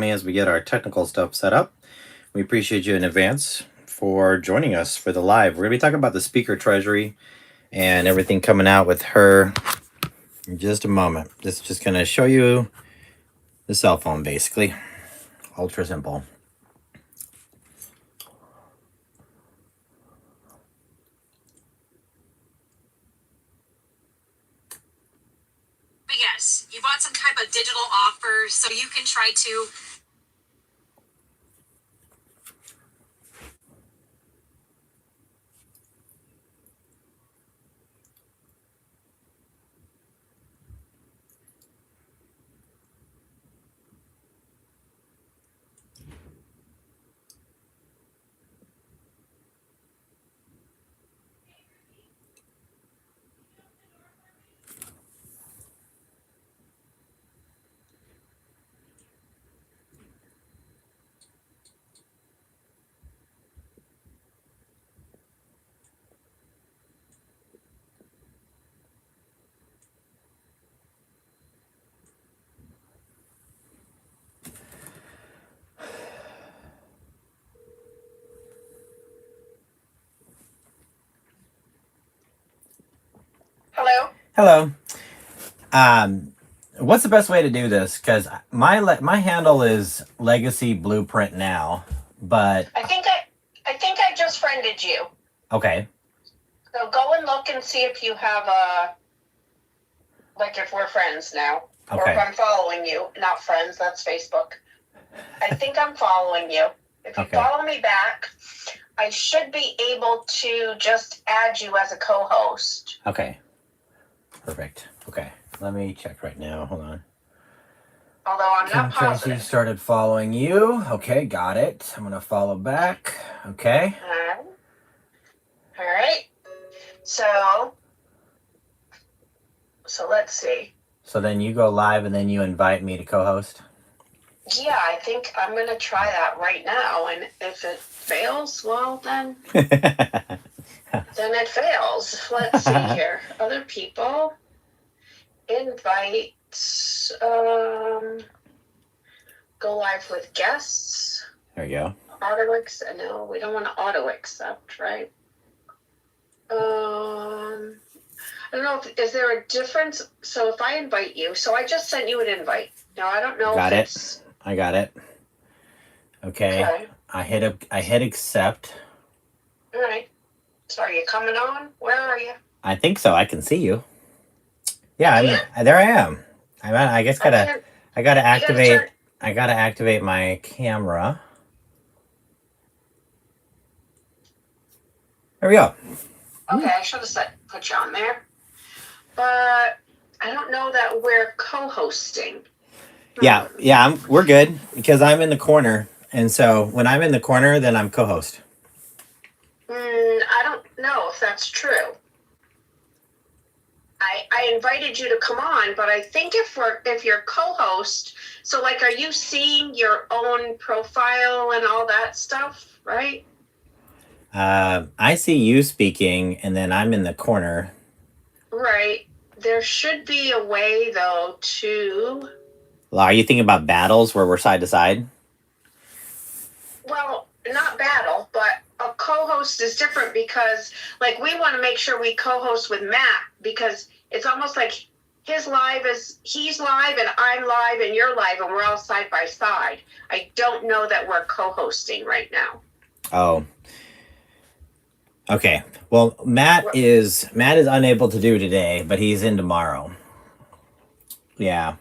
me as we get our technical stuff set up. We appreciate you in advance for joining us for the live. We're going to be talking about the speaker Treasury and everything coming out with her in just a moment. This is just going to show you the cell phone, basically. Ultra simple. But yes, you bought some type of digital offer, so you can try to Hello. What's the best way to do this? Because my handle is Legacy Blueprint now, but I think I just friended you. okay. So go and look and see if you have if we're friends now. Okay. Or if I'm following you. Not friends, that's Facebook. I think I'm following you. If you follow me back, I should be able to just add you as a co-host. Okay. Perfect. Okay. Let me check right now. Hold on. Although I'm not positive. Tracy started following you. Okay, got it. I'm going to follow back. Okay. All right. So let's see. So then you go live and then you invite me to co-host? Yeah, I think I'm going to try that right now. And if it fails, well, then it fails. Let's see here. Other people. Invite. Go live with guests. There you go. Auto accept. No, we don't want to auto accept, right? I don't know. Is there a difference? So if I invite you, so I just sent you an invite. Now I don't know. I got it. Okay. I hit accept. All right. So are you coming on? Where are you? I think so. I can see you. Yeah, there I am. I guess I gotta activate my camera. There we go. Okay, I should have put you on there. But I don't know that we're co-hosting. Yeah, we're good because I'm in the corner, and so when I'm in the corner, then I'm co-host. I don't know if that's true. I invited you to come on, but I think if you're co-host, so are you seeing your own profile and all that stuff, right? I see you speaking, and then I'm in the corner. Right. There should be a way, though, to... Well, are you thinking about battles where we're side to side? Well, not battle, but a co-host is different because, we want to make sure we co-host with Matt because it's almost like he's live and I'm live and you're live and we're all side by side. I don't know that we're co-hosting right now. Oh. Okay. Well, Matt is unable to do today, but he's in tomorrow. Yeah.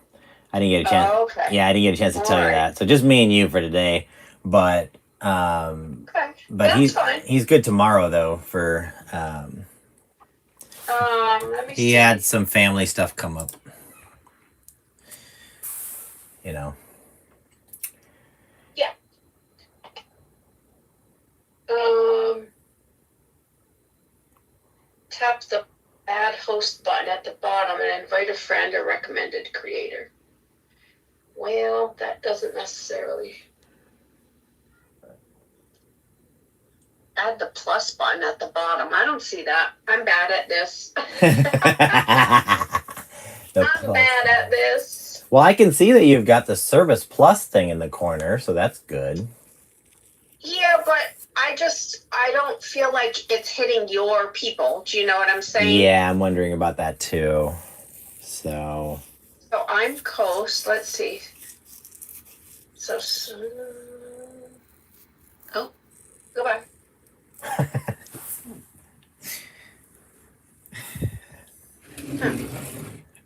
I didn't get a chance. Oh, okay. Yeah, I didn't get a chance to tell you that. So just me and you for today, but okay. But he's good tomorrow though for let me see. He had some family stuff come up. You know. Yeah. Tap the add host button at the bottom and invite a friend or recommended creator. Well, that doesn't necessarily. Add the plus button at the bottom. I don't see that. I'm bad at this. I'm bad at this. Well, I can see that you've got the Service Plus thing in the corner, so that's good. Yeah, but I don't feel like it's hitting your people. Do you know what I'm saying? Yeah, I'm wondering about that too. So I'm Coast. Let's see. Oh, go back.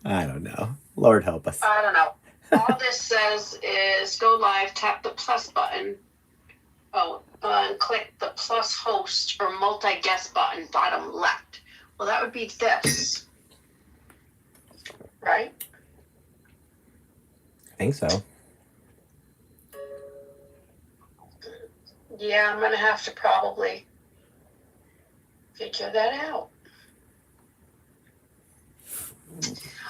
I don't know. Lord help us. I don't know. All this says is go live, tap the plus button. And click the plus host or multi-guest button bottom left. Well, that would be this. Right? I think so. Yeah, I'm going to have to probably figure that out.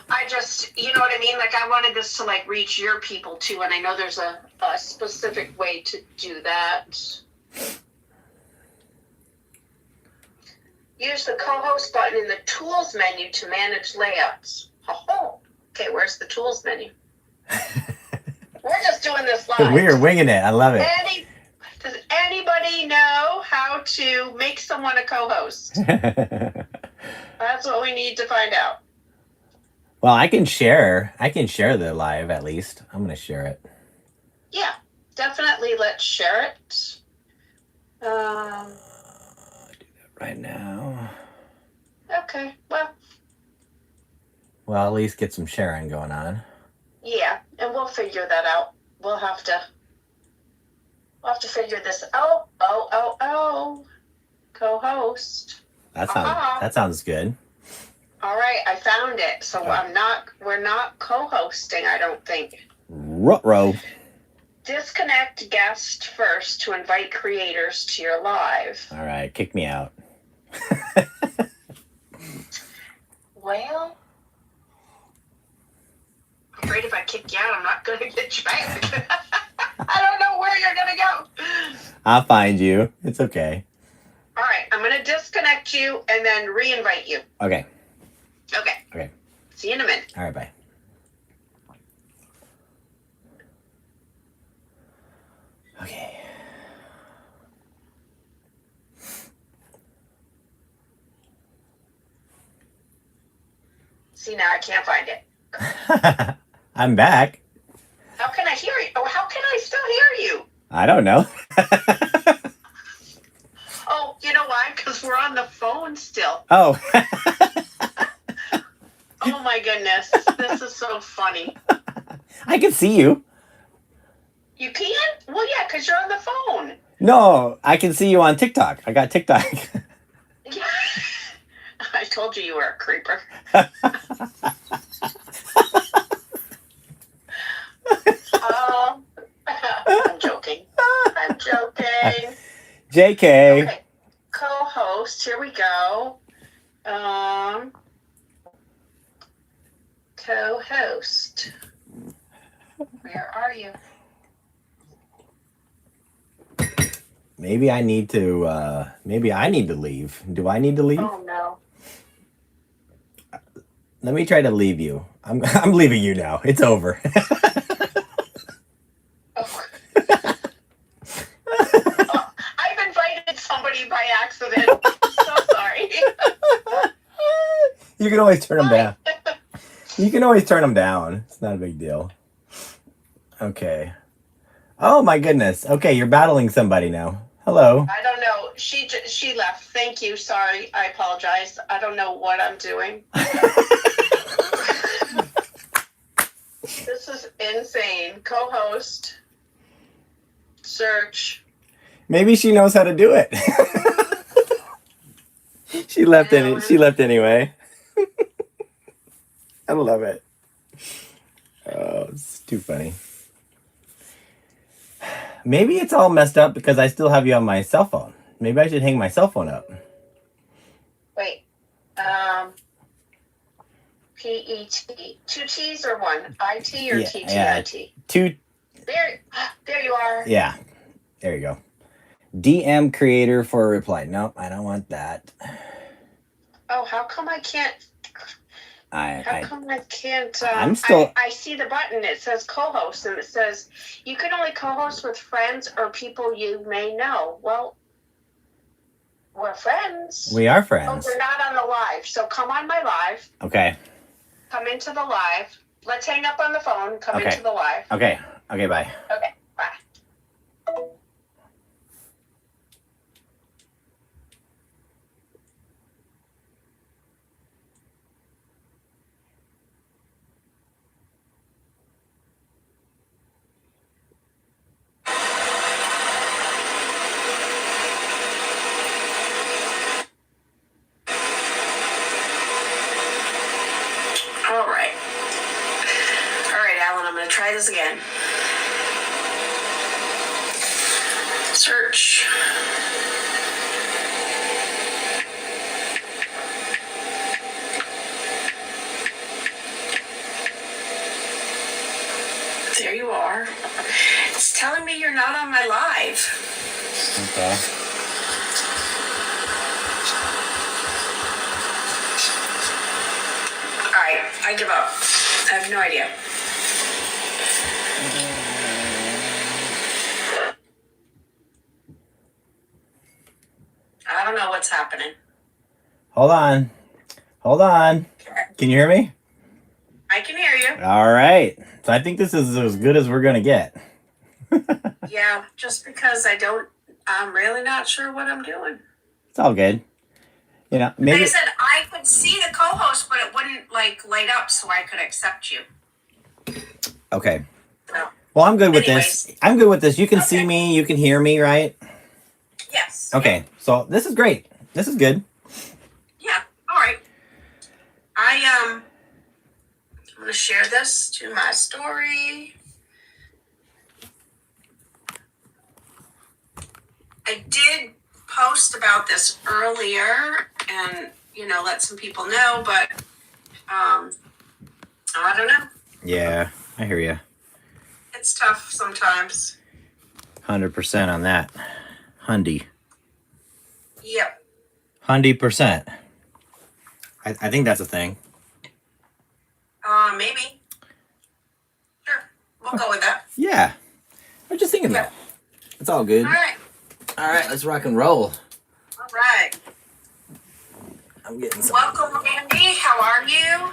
I just, you know what I mean? Like, I wanted this to, like, reach your people, too, and I know there's a specific way to do that. Use the co-host button in the Tools menu to manage layouts. Oh, okay, where's the Tools menu? We're just doing this live. We're winging it. I love it. Does anybody know how to make someone a co-host? That's what we need to find out. Well, I can share the live at least. I'm going to share it. Yeah, definitely. Let's share it. Do that right now. Okay. Well, at least get some sharing going on. Yeah, and we'll figure that out. We'll have to figure this. Oh. Co-host. That sounds good. All right, I found it. So right. we're not co-hosting, I don't think. Ruh-roh. Disconnect guest first to invite creators to your live. All right, kick me out. Well, I'm afraid if I kick you out, I'm not going to get you back. I don't know where you're going to go. I'll find you. It's okay. All right, I'm going to disconnect you and then re-invite you. Okay. Okay. See you in a minute. All right, bye. Okay. See, now I can't find it. I'm back. How can I hear you? Oh, how can I still hear you? I don't know. Oh, you know why? Because we're on the phone still. Oh. Oh my goodness. This is so funny. I can see you. You can? Well, yeah, because you're on the phone. No, I can see you on TikTok. I got TikTok. Yeah. I told you were a creeper. I'm joking. JK. Okay. Co-host. Here we go. Co-host. Where are you? Maybe I need to leave. Do I need to leave? Oh no. Let me try to leave you. I'm leaving you now. It's over. I've invited somebody by accident. So sorry. You can always turn them down. You can always turn them down. It's not a big deal. Okay. Oh my goodness. Okay, you're battling somebody now. Hello. I don't know. She left. Thank you. Sorry. I apologize. I don't know what I'm doing. This is insane. Co-host. Search. Maybe she knows how to do it. She left anyway. I love it. Oh, it's too funny. Maybe it's all messed up because I still have you on my cell phone. Maybe I should hang my cell phone up. Wait. P-E-T. 2 T's or 1? I-T or T-T-I-T? 2. There you are. Yeah. There you go. DM creator for a reply. Nope, I don't want that. Oh, how come I can't? How come I can't? I'm still. I see the button. It says co-host, and it says you can only co-host with friends or people you may know. Well, we're friends. We are But friends. we're not on the live. So come on my live. Okay. Come into the live. Let's hang up on the phone. Come Okay. into the live. Okay. Okay. Bye. Okay. Bye. All right. All right, Alan, I'm going to try this again. Search. There you are. It's telling me you're not on my live. Okay. All right, I give up. I have no idea. I don't know what's happening. Hold on. Hold on. Can you hear me? I can hear you. All right. So I think this is as good as we're gonna get. Yeah, just because I'm really not sure what I'm doing. It's all good. You know, Like I maybe. said, I could see the co-host, but it wouldn't light up so I could accept you. Okay. No. Well, I'm good with Anyways. this. I'm good with this. You can see Okay. me. You can hear me, right? Yes. Okay. So this is great. This is good. Yeah. All right. I'm gonna share this to my story. I did post about this earlier and let some people know, but I don't know. Yeah, I hear you. It's tough sometimes. 100% on that. Hundy. Yep. 100%. I think that's a thing. Maybe. Sure. We'll go with that. Yeah. I was just thinking that. It's all good. All right. All right, let's rock and roll. All right. I'm getting some. Welcome, Andy. How are you?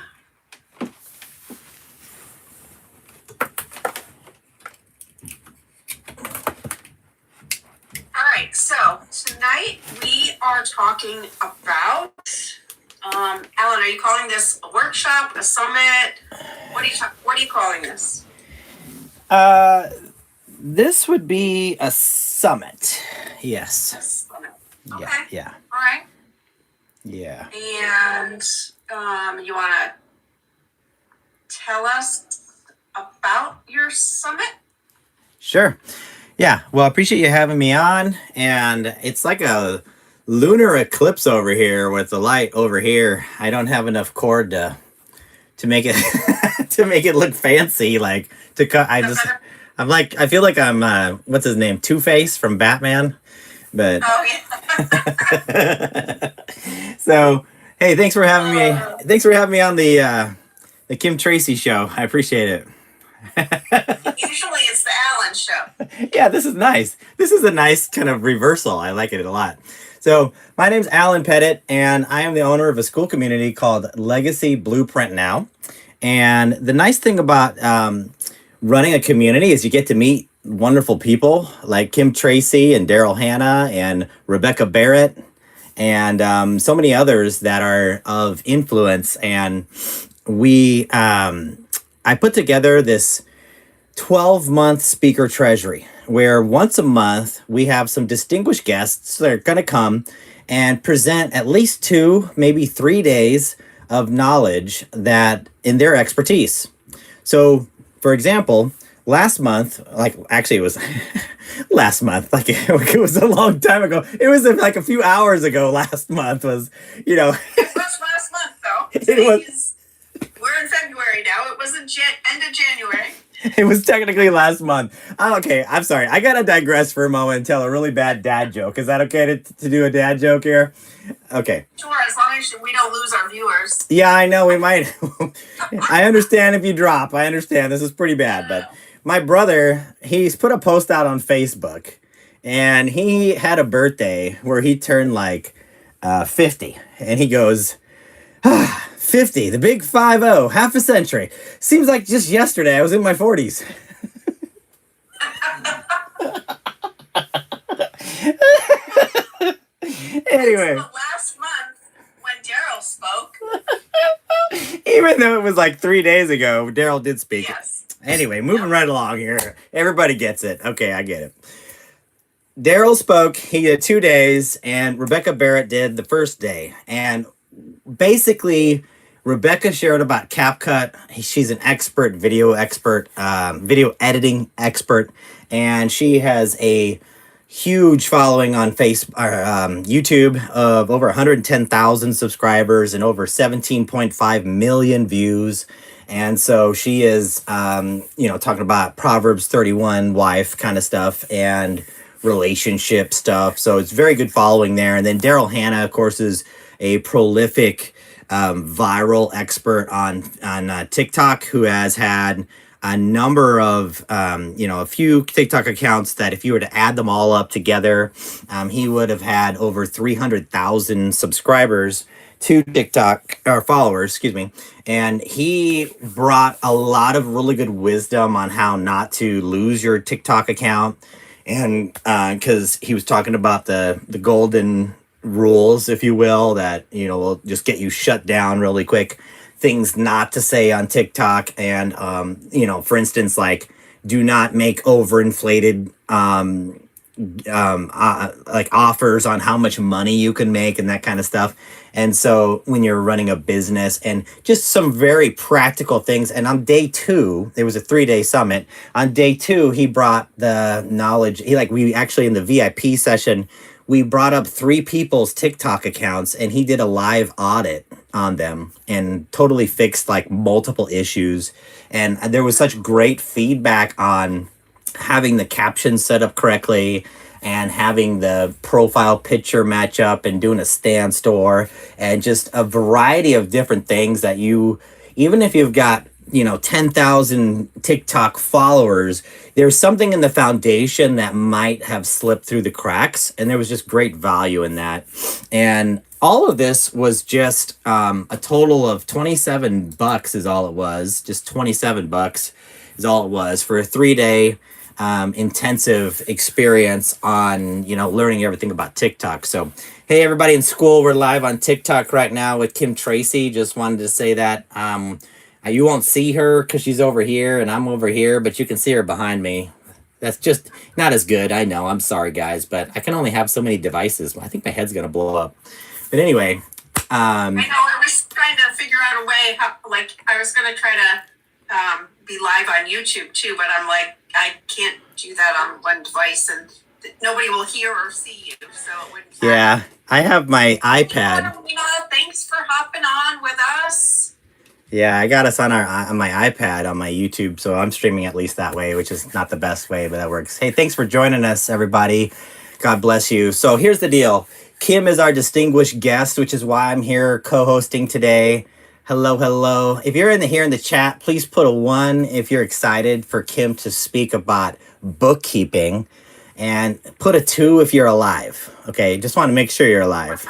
All right. So tonight we are talking about. Alan, are you calling this a workshop, a summit? What are you calling this? This would be a summit. A Yes. summit. Okay. Yeah. All right. Yeah. And you want to tell us about your summit? Sure. Yeah. Well, I appreciate you having me on. And it's like a lunar eclipse over here with the light over here. I don't have enough cord to make it to make it look fancy. Like to cut. I feel like I'm what's his name? Two-Face from Batman. But Oh yeah. so hey, thanks for having me. Thanks for having me on the Kim Tracy show. I appreciate it. Usually it's the Alan show. Yeah, this is nice. This is a nice kind of reversal. I like it a lot. So my name's Alan Pettit, and I am the owner of a school community called Legacy Blueprint Now. And the nice thing about running a community is you get to meet wonderful people like Kim Tracy and Daryl Hannah and Rebecca Barrett and so many others that are of influence. And I put together this 12-month speaker treasury where once a month we have some distinguished guests that are going to come and present at least 2, maybe 3 days of knowledge that in their expertise. So, for example, last month, it was last month, it was a long time ago. It was like a few hours ago. Last month was, It was last month though. It was. We're in February now. It was end of January. It was technically last month. Okay, I'm sorry. I gotta digress for a moment and tell a really bad dad joke. Is that okay to do a dad joke here? Okay. Sure, as long as we don't lose our viewers. Yeah, I know we might. I understand if you drop. I understand. This is pretty bad. But my brother, he's put a post out on Facebook, and he had a birthday where he turned like 50. And he goes, 50, the big 50, half a century. Seems like just yesterday I was in my 40s. Anyway. Last month when Daryl spoke. Even though it was like 3 days ago, Daryl did speak. Yes. Anyway, moving right along here. Everybody gets it. Okay, I get it. Daryl spoke. He did 2 days, and Rebecca Barrett did the first day. And basically, Rebecca shared about CapCut. She's an expert, video editing expert, and she has a huge following on YouTube of over 110,000 subscribers and over 17.5 million views. And so she is, talking about Proverbs 31 wife kind of stuff and relationship stuff. So it's very good following there. And then Daryl Hannah, of course, is a prolific viral expert on TikTok, who has had a number of, a few TikTok accounts that if you were to add them all up together, he would have had over 300,000 subscribers to TikTok, or followers, excuse me. And he brought a lot of really good wisdom on how not to lose your TikTok account. And because he was talking about the golden rules, if you will, that, will just get you shut down really quick. Things not to say on TikTok. And, for instance, like, do not make overinflated like offers on how much money you can make and that kind of stuff. And so when you're running a business, and just some very practical things. And on day 2, it was a 3-day summit. On day 2, he brought the knowledge. We actually, in the VIP session, we brought up 3 people's TikTok accounts, and he did a live audit on them and totally fixed like multiple issues. And there was such great feedback on having the captions set up correctly and having the profile picture match up and doing a stand store and just a variety of different things that even if you've got 10,000 TikTok followers, there's something in the foundation that might have slipped through the cracks, and there was just great value in that. And all of this was just a total of $27 is all it was. Just $27 is all it was for a 3-day intensive experience on, learning everything about TikTok. So, hey, everybody in school, we're live on TikTok right now with Kim Tracy. Just wanted to say that you won't see her because she's over here and I'm over here, but you can see her behind me. That's just not as good. I know. I'm sorry, guys, but I can only have so many devices. I think my head's going to blow up. But anyway. I know. I was trying to figure out a way how, I was going to try to be live on YouTube too, but I'm like, I can't do that on one device and nobody will hear or see you. So it wouldn't happen. Yeah, I have my iPad. Thanks for hopping on with us. Yeah, I got us on my iPad on my YouTube, so I'm streaming at least that way, which is not the best way, but that works. Hey, thanks for joining us, everybody. God bless you. So here's the deal. Kim is our distinguished guest, which is why I'm here co-hosting today. Hello, hello. If you're here in the chat, please put a 1 if you're excited for Kim to speak about bookkeeping, and put a 2 if you're alive. Okay, just want to make sure you're alive.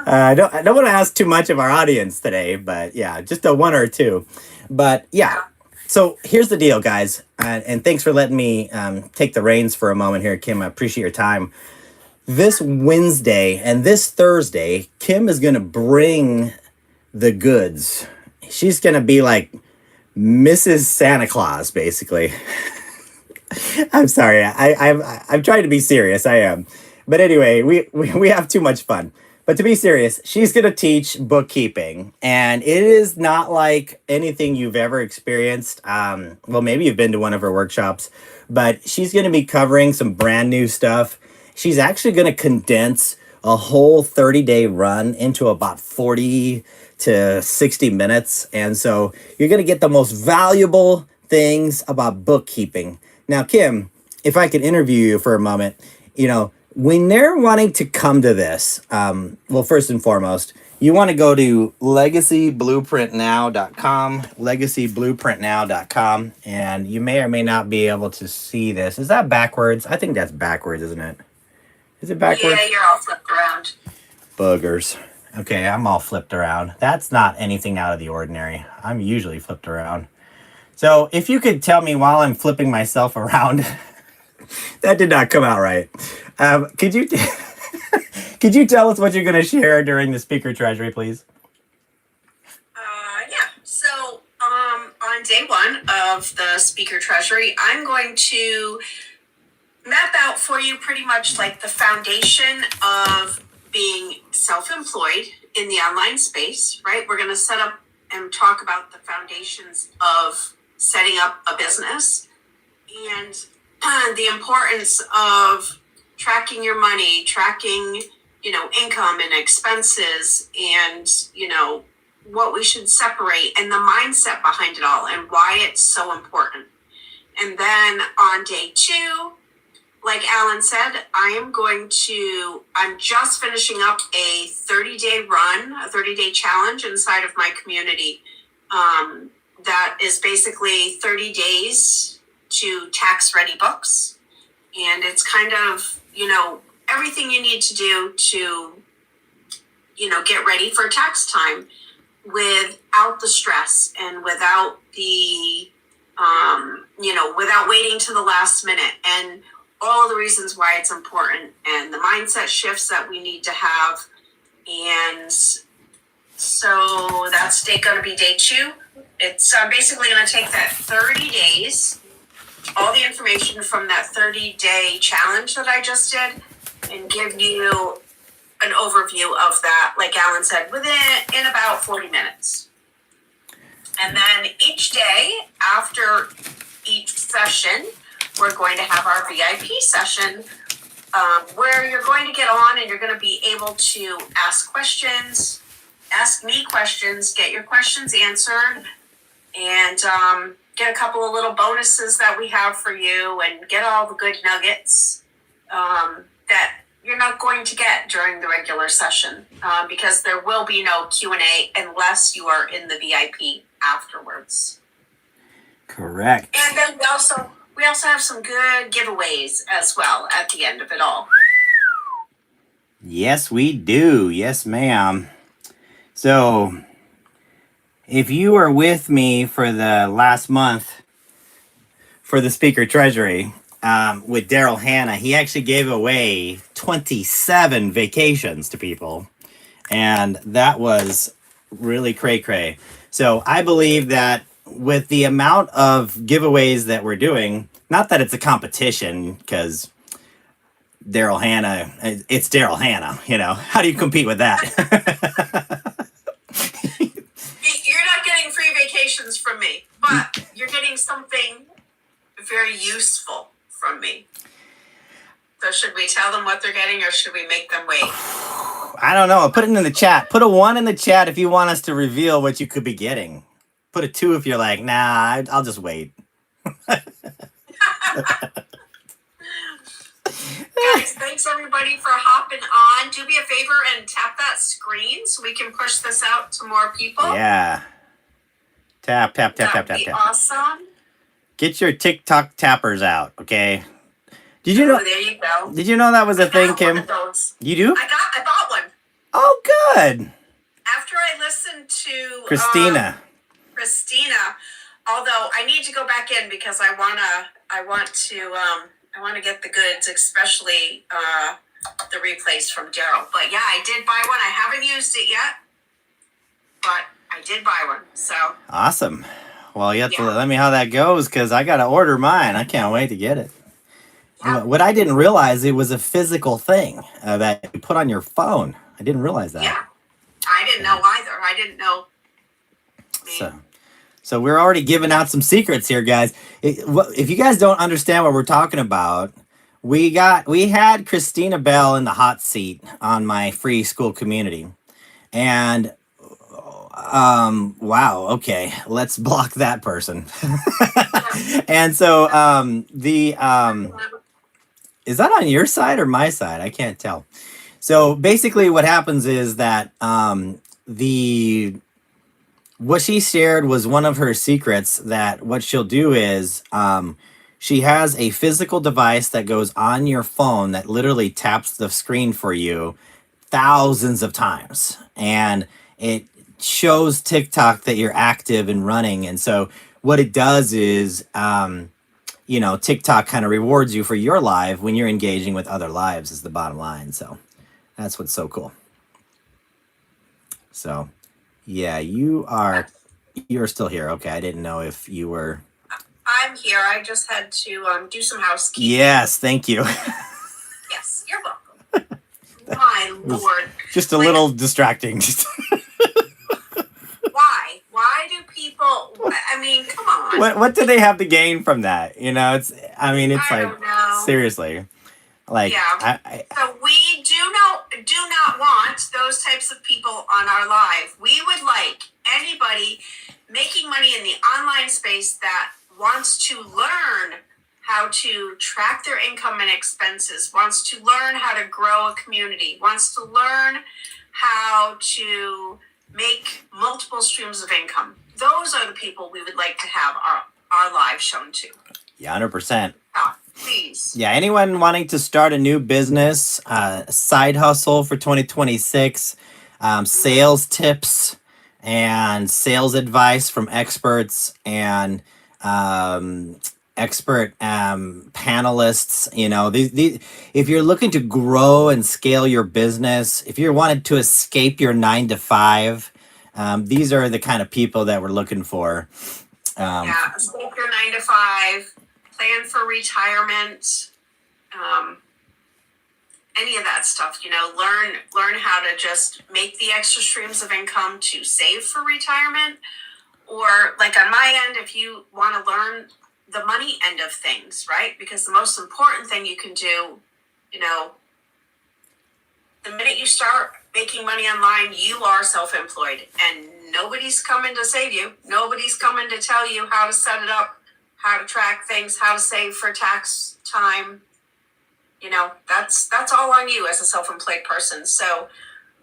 I don't want to ask too much of our audience today, but yeah, just a 1 or a 2. But yeah, so here's the deal, guys. And thanks for letting me take the reins for a moment here, Kim. I appreciate your time. This Wednesday and this Thursday, Kim is going to bring the goods. She's going to be like Mrs. Santa Claus, basically. I'm sorry. I'm trying to be serious. I am. But anyway, we have too much fun. But to be serious, she's going to teach bookkeeping. And it is not like anything you've ever experienced. Well, maybe you've been to one of her workshops. But she's going to be covering some brand new stuff. She's actually going to condense a whole 30-day run into about 40 to 60 minutes. And so you're going to get the most valuable things about bookkeeping. Now, Kim, if I could interview you for a moment, when they're wanting to come to this, well, first and foremost, you want to go to legacyblueprintnow.com, and you may or may not be able to see this. Is that backwards? I think that's backwards, isn't it? Is it backwards? Yeah, you're all flipped around. Boogers. Okay, I'm all flipped around. That's not anything out of the ordinary. I'm usually flipped around. So if you could tell me while I'm flipping myself around, that did not come out right. Could you could you tell us what you're going to share during the Speaker Treasury, please? Yeah. So on day one of the Speaker Treasury, I'm going to map out for you pretty much like the foundation of being self-employed in the online space, right? We're going to set up and talk about the foundations of setting up a business and the importance of tracking your money, tracking, income and expenses, and, what we should separate and the mindset behind it all and why it's so important. And then on day two, like Alan said, I'm just finishing up a 30-day run, a 30-day challenge inside of my community. That is basically 30 days to tax-ready books. And it's kind of, everything you need to do to, get ready for tax time without the stress and without the, without waiting to the last minute, and all of the reasons why it's important and the mindset shifts that we need to have. And so that's going to be day two. It's basically going to take that 30 days, all the information from that 30-day challenge that I just did, and give you an overview of that, like Alan said, in about 40 minutes. And then each day after each session, we're going to have our VIP session where you're going to get on and you're going to be able to ask me questions, get your questions answered, and get a couple of little bonuses that we have for you, and get all the good nuggets that you're not going to get during the regular session, because there will be no Q&A unless you are in the VIP afterwards. Correct. And then we also have some good giveaways as well at the end of it all. Yes, we do. Yes, ma'am. So, if you were with me for the last month for the Speaker Treasury with Daryl Hannah, he actually gave away 27 vacations to people. And that was really cray-cray. So, I believe that with the amount of giveaways that we're doing, not that it's a competition, because Daryl Hannah, it's Daryl Hannah, how do you compete with that? You're not getting free vacations from me, but you're getting something very useful from me. So should we tell them what they're getting, or should we make them wait? I don't know. I'll put it in the chat. Put a 1 in the chat if you want us to reveal what you could be getting. Put a 2 if you're like, nah, I'll just wait. Guys, thanks everybody for hopping on. Do me a favor and tap that screen so we can push this out to more people. Yeah. Tap. That'd be awesome. Get your TikTok tappers out, okay? Did you know? There you go. Did you know that was a thing, Kim? One of those. You do? I bought one. Oh, good. After I listened to Christina, although I need to go back in because I want to get the goods, especially the replays from Daryl. But yeah, I did buy one. I haven't used it yet, but I did buy one. So awesome. Well, you have to let me know how that goes, because I got to order mine. I can't wait to get it. Yeah. What I didn't realize, it was a physical thing that you put on your phone. I didn't realize that. Yeah, I didn't know either. I didn't know. So we're already giving out some secrets here, guys. If you guys don't understand what we're talking about, we had Christina Bell in the hot seat on my free school community. And wow, okay, let's block that person. And so is that on your side or my side? I can't tell. So basically what happens is that the what she shared was one of her secrets, that what she'll do is she has a physical device that goes on your phone that literally taps the screen for you thousands of times, and it shows TikTok that you're active and running. And so what it does is TikTok kind of rewards you for your live when you're engaging with other lives, is the bottom line. So that's what's so cool. So yeah, you're still here. Okay, I didn't know if you were. I'm here. I just had to do some housekeeping. Yes, thank you. Yes, you're welcome. My Lord. Just a little distracting. Why? Why do people? I mean, come on. What do they have to gain from that? It's I don't know. Seriously, like yeah. So we do not want those types of people on our live. We would like anybody making money in the online space that wants to learn how to track their income and expenses, wants to learn how to grow a community, wants to learn how to make multiple streams of income. Those are the people we would like to have our live shown to. Yeah, 100%. Please. Yeah, anyone wanting to start a new business, side hustle for 2026, sales tips and sales advice from experts and expert panelists. These if you're looking to grow and scale your business, if you wanted to escape your 9 to 5, these are the kind of people that we're looking for. Escape your 9 to 5, plan for retirement, any of that stuff. Learn how to just make the extra streams of income to save for retirement, or like on my end, if you want to learn the money end of things, right? Because the most important thing you can do, the minute you start making money online, you are self-employed and nobody's coming to save you. Nobody's coming to tell you how to set it up, how to track things, how to save for tax time. That's all on you as a self-employed person. So,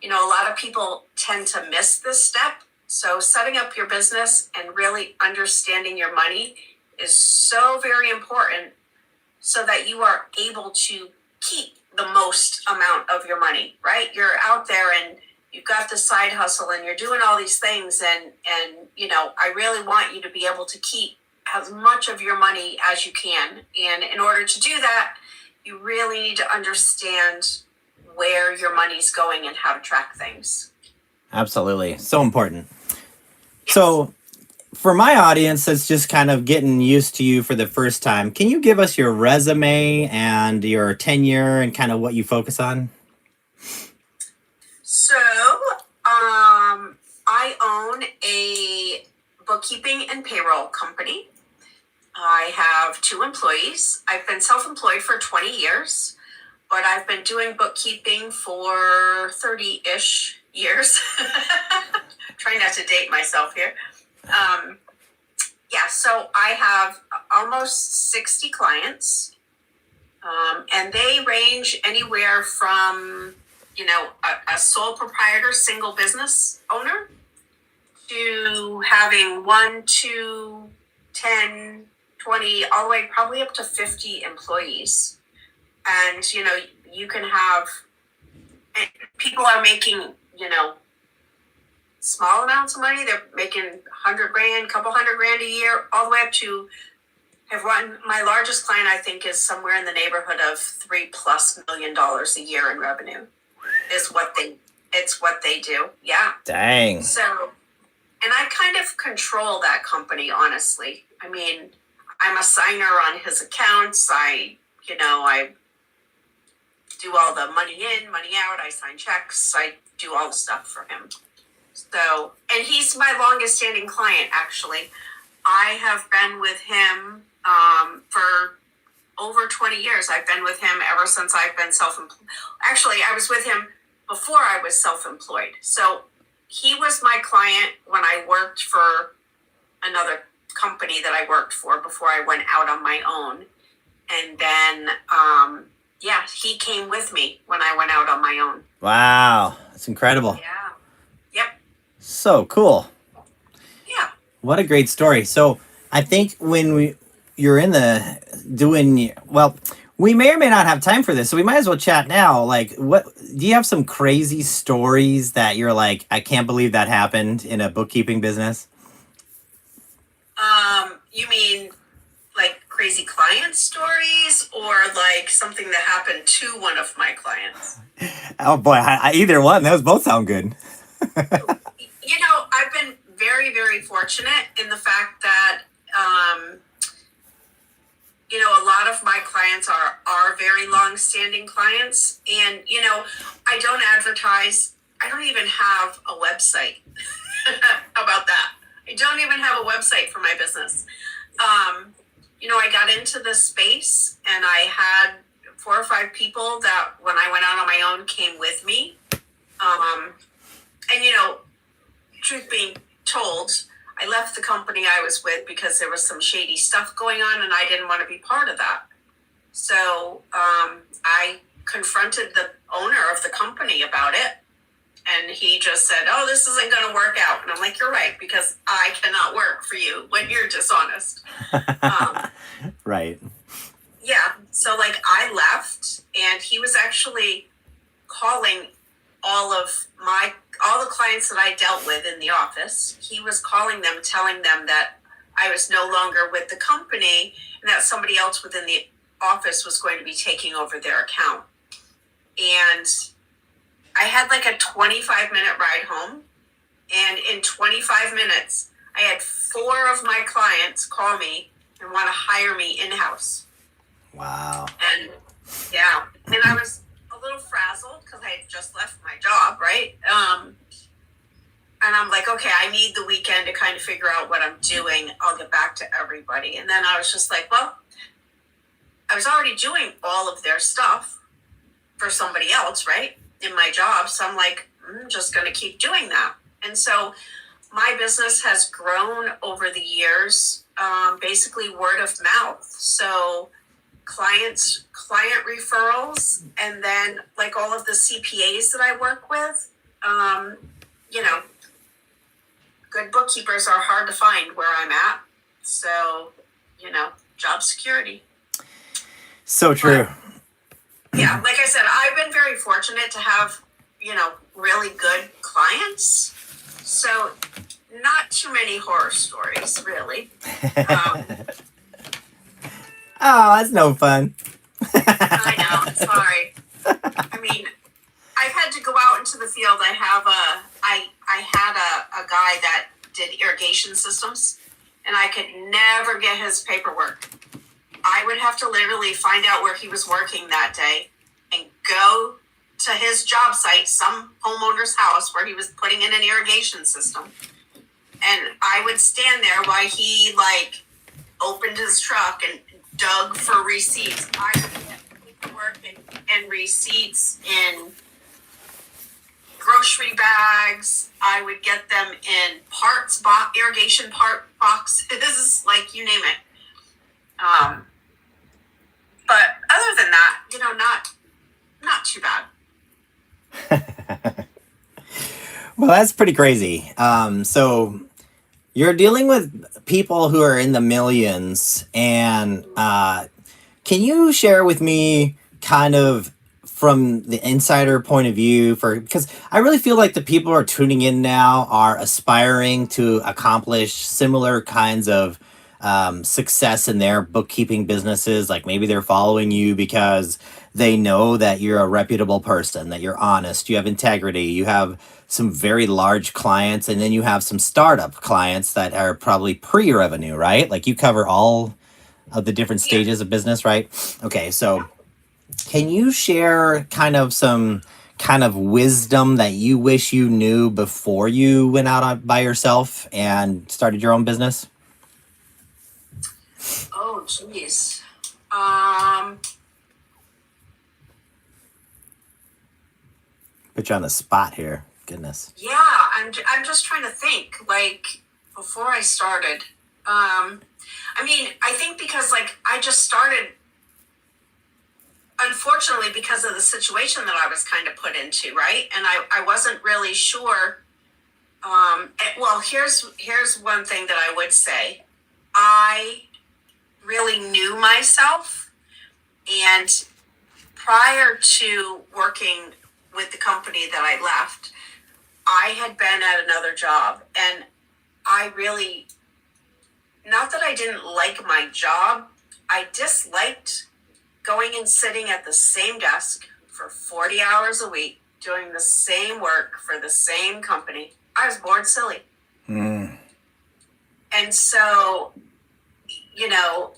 a lot of people tend to miss this step. So setting up your business and really understanding your money is so very important, so that you are able to keep the most amount of your money, right? You're out there and you've got the side hustle and you're doing all these things. And I really want you to be able to keep as much of your money as you can. And in order to do that, you really need to understand where your money's going and how to track things. Absolutely. So important. Yes. So for my audience that's just kind of getting used to you for the first time, can you give us your resume and your tenure and kind of what you focus on? So, I own a bookkeeping and payroll company. I have 2 employees. I've been self-employed for 20 years, but I've been doing bookkeeping for 30-ish years. Trying not to date myself here. So I have almost 60 clients, and they range anywhere from, a sole proprietor, single business owner, to having 1, 2, 10, 20, all the way probably up to 50 employees. And, you can have, people are making, small amounts of money. They're making $100,000, couple $100,000 a year, all the way up to my largest client, I think, is somewhere in the neighborhood of $3+ million a year in revenue. It's what they do. Yeah. Dang. So, and I kind of control that company, honestly. I mean, I'm a signer on his accounts. I do all the money in, money out. I sign checks. I do all the stuff for him. So, and he's my longest standing client, actually. I have been with him for over 20 years. I've been with him ever since I've been self-employed. Actually, I was with him before I was self-employed. So he was my client when I worked for another company that I worked for before I went out on my own. And then, he came with me when I went out on my own. Wow, that's incredible. Yeah. Yep. So cool. Yeah. What a great story. So I think when you're in the doing, well, we may or may not have time for this, so we might as well chat now. Like, what do you have some crazy stories that you're like, I can't believe that happened in a bookkeeping business? You mean like crazy client stories, or like something that happened to one of my clients? Oh boy, either one. Those both sound good. I've been very, very fortunate in the fact that, a lot of my clients are very long-standing clients. And, I don't advertise. I don't even have a website. How about that? I don't even have a website for my business. I got into this space and I had 4 or 5 people that when I went out on my own came with me. Truth being told, I left the company I was with because there was some shady stuff going on and I didn't want to be part of that. So I confronted the owner of the company about it. And he just said, oh, this isn't going to work out. And I'm like, you're right, because I cannot work for you when you're dishonest. Right. Yeah. So I left and he was actually calling all the clients that I dealt with in the office. He was calling them, telling them that I was no longer with the company and that somebody else within the office was going to be taking over their account. And I had a 25-minute ride home. And in 25 minutes, I had 4 of my clients call me and want to hire me in-house. Wow. And I was a little frazzled because I had just left my job, right? And I'm like, okay, I need the weekend to kind of figure out what I'm doing. I'll get back to everybody. And then I was just like, well, I was already doing all of their stuff for somebody else, right, in my job. So I'm like, I'm just going to keep doing that. And so my business has grown over the years, basically word of mouth. So client referrals, and then all of the CPAs that I work with, good bookkeepers are hard to find where I'm at. So, job security. So true. But, yeah, like I said, I've been very fortunate to have, really good clients. So not too many horror stories, really. Oh, that's no fun. I know, sorry. I mean, I've had to go out into the field. I had a guy that did irrigation systems, and I could never get his paperwork. I would have to literally find out where he was working that day and go to his job site, some homeowner's house where he was putting in an irrigation system. And I would stand there while he opened his truck and dug for receipts. I would get paperwork and receipts in grocery bags. I would get them in irrigation part boxes, you name it. But other than that, not too bad. Well, that's pretty crazy. So you're dealing with people who are in the millions, and can you share with me kind of from the insider point of view, because I really feel like the people who are tuning in now are aspiring to accomplish similar kinds of success in their bookkeeping businesses. Like maybe they're following you because they know that you're a reputable person, that you're honest, you have integrity, you have some very large clients, and then you have some startup clients that are probably pre-revenue, right? Like you cover all of the different stages of business, right? Okay, so can you share kind of some kind of wisdom that you wish you knew before you went out by yourself and started your own business? Oh, geez. Put you on the spot here. Goodness. Yeah, I'm just trying to think, like, before I started. I mean, I think because, like, I just started, unfortunately, because of the situation that I was kind of put into, right? And I wasn't really sure. Well, here's one thing that I would say. I really knew myself, and prior to working with the company that I left, I had been at another job, and I really, not that I didn't like my job, I disliked going and sitting at the same desk for 40 hours a week, doing the same work for the same company. I was bored silly. Mm. And so, you know,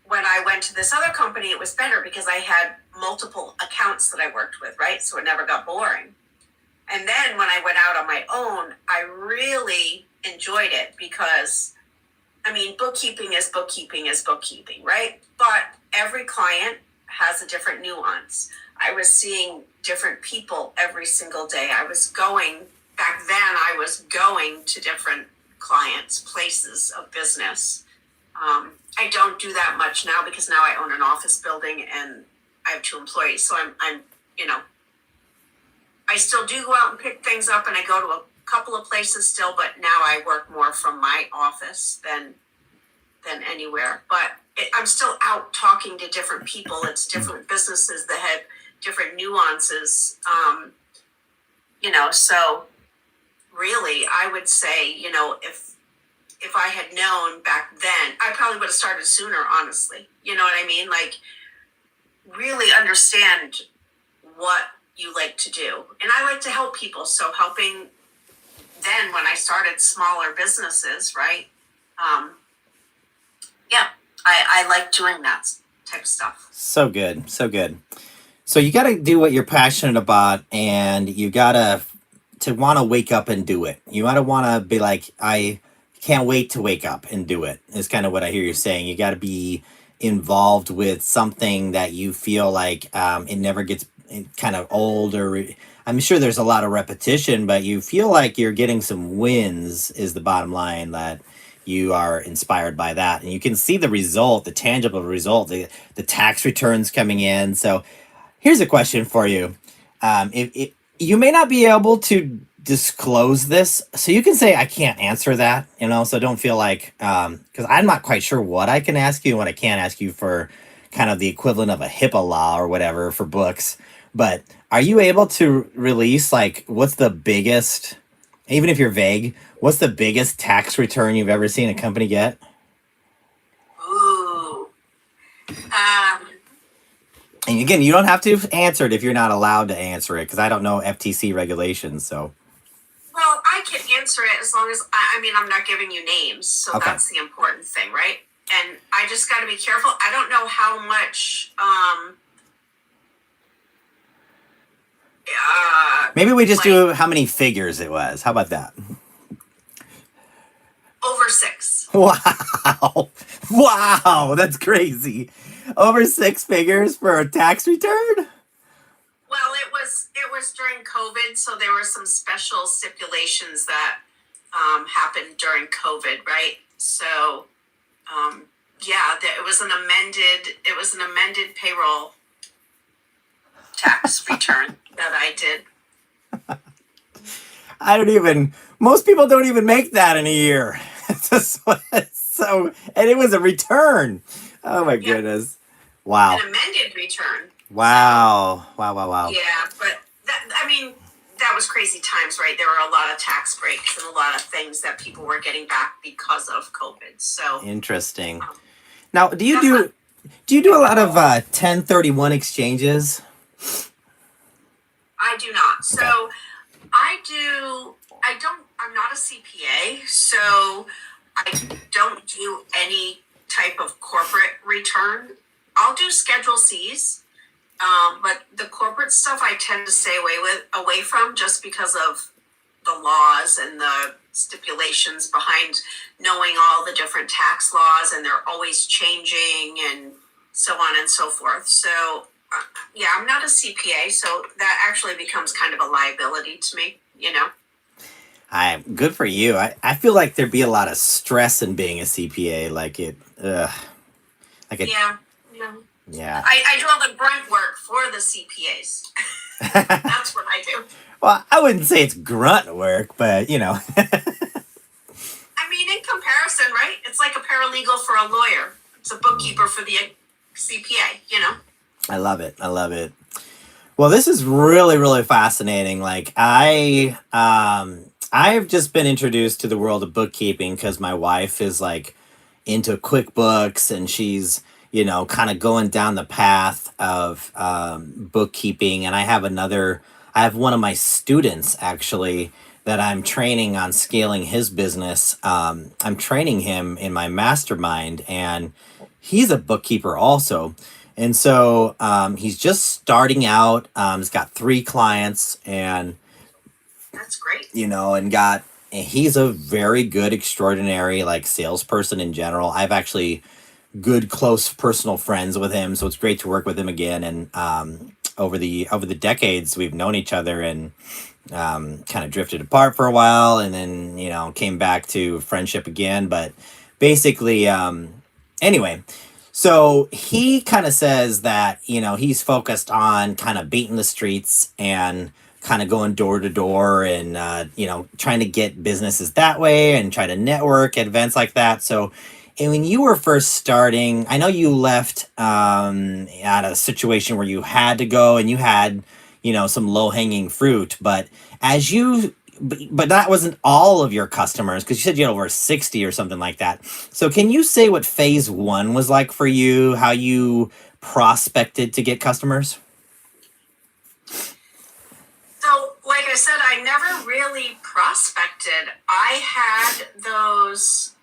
when I went to this other company, it was better because I had multiple accounts that I worked with, right? So it never got boring. And then when I went out on my own, I really enjoyed it because, I mean, bookkeeping is bookkeeping, right? But every client has a different nuance. I was seeing different people every single day. Back then, I was going to different clients, places of business. I don't do that much now because now I own an office building and I have 2 employees. So I'm I still do go out and pick things up, and I go to a couple of places still, but now I work more from my office than anywhere. But I'm still out talking to different people. It's different businesses that have different nuances. So really, I would say, if I had known back then, I probably would have started sooner, honestly. You know what I mean? Like, really understand what you like to do. And I like to help people. So helping then when I started smaller businesses, right? I like doing that type of stuff. So good. So good. So you got to do what you're passionate about, and you got to want to wake up and do it. You got to want to be like, I can't wait to wake up and do it, is kind of what I hear you saying. You got to be involved with something that you feel like it never gets kind of old, or I'm sure there's a lot of repetition, but you feel like you're getting some wins, is the bottom line, that you are inspired by that. And you can see the result, the tangible result, the tax returns coming in. So here's a question for you. If you may not be able to disclose this, so you can say I can't answer that, so don't feel like, because I'm not quite sure what I can ask you and what I can't ask you for kind of the equivalent of a HIPAA law or whatever for books. But are you able to release, like, what's the biggest, even if you're vague, what's the biggest tax return you've ever seen a company get? Ooh. And again, you don't have to answer it if you're not allowed to answer it, because I don't know FTC regulations. So. Well, I can answer it as long as, I'm not giving you names. So Okay. That's the important thing, right? And I just got to be careful. I don't know how much, maybe we just do how many figures it was. How about that? over 6. Wow. Wow. That's crazy. Over 6 figures for a tax return? Well, it was during COVID, so there were some special stipulations that happened during COVID, right? So, it was an amended payroll tax return that I did. Most people don't even make that in a year. So, and it was a return. Oh my goodness. Wow. An amended return. Wow. Wow. Yeah, but that was crazy times, right? There were a lot of tax breaks and a lot of things that people were getting back because of COVID. So interesting. Now, do you do a lot of 1031 exchanges? I do not. So I'm not a CPA, so I don't do any type of corporate return. I'll do Schedule C's, but the corporate stuff I tend to stay away from just because of the laws and the stipulations behind knowing all the different tax laws, and they're always changing and so on and so forth. So yeah, I'm not a CPA, so that actually becomes kind of a liability to me, you know. Good for you. I feel like there'd be a lot of stress in being a CPA. Like it, Yeah. yeah. I do all the grunt work for the CPAs. That's what I do. Well, I wouldn't say it's grunt work, but you know. I mean, in comparison, right? It's like a paralegal for a lawyer. It's a bookkeeper for the CPA, you know? I love it. I love it. Well, this is really, really fascinating. Like I've just been introduced to the world of bookkeeping because my wife is like into QuickBooks, and she's, kind of going down the path of bookkeeping. And I have one of my students actually that I'm training on scaling his business. I'm training him in my mastermind, and he's a bookkeeper also. And so he's just starting out. He's got 3 clients, and That's great. and he's a very good, extraordinary like salesperson in general. I've actually good close personal friends with him, so it's great to work with him again. And over the decades we've known each other, and kind of drifted apart for a while, and then came back to friendship again. But basically, anyway, so he kind of says that he's focused on kind of beating the streets and kind of going door to door, and trying to get businesses that way and try to network at events like that. So, and when you were first starting, I know you left at a situation where you had to go, and you had some low hanging fruit. But but that wasn't all of your customers, because you said you had over 60 or something like that. So can you say what phase 1 was like for you, how you prospected to get customers? So, like I said, I never really prospected. I had those,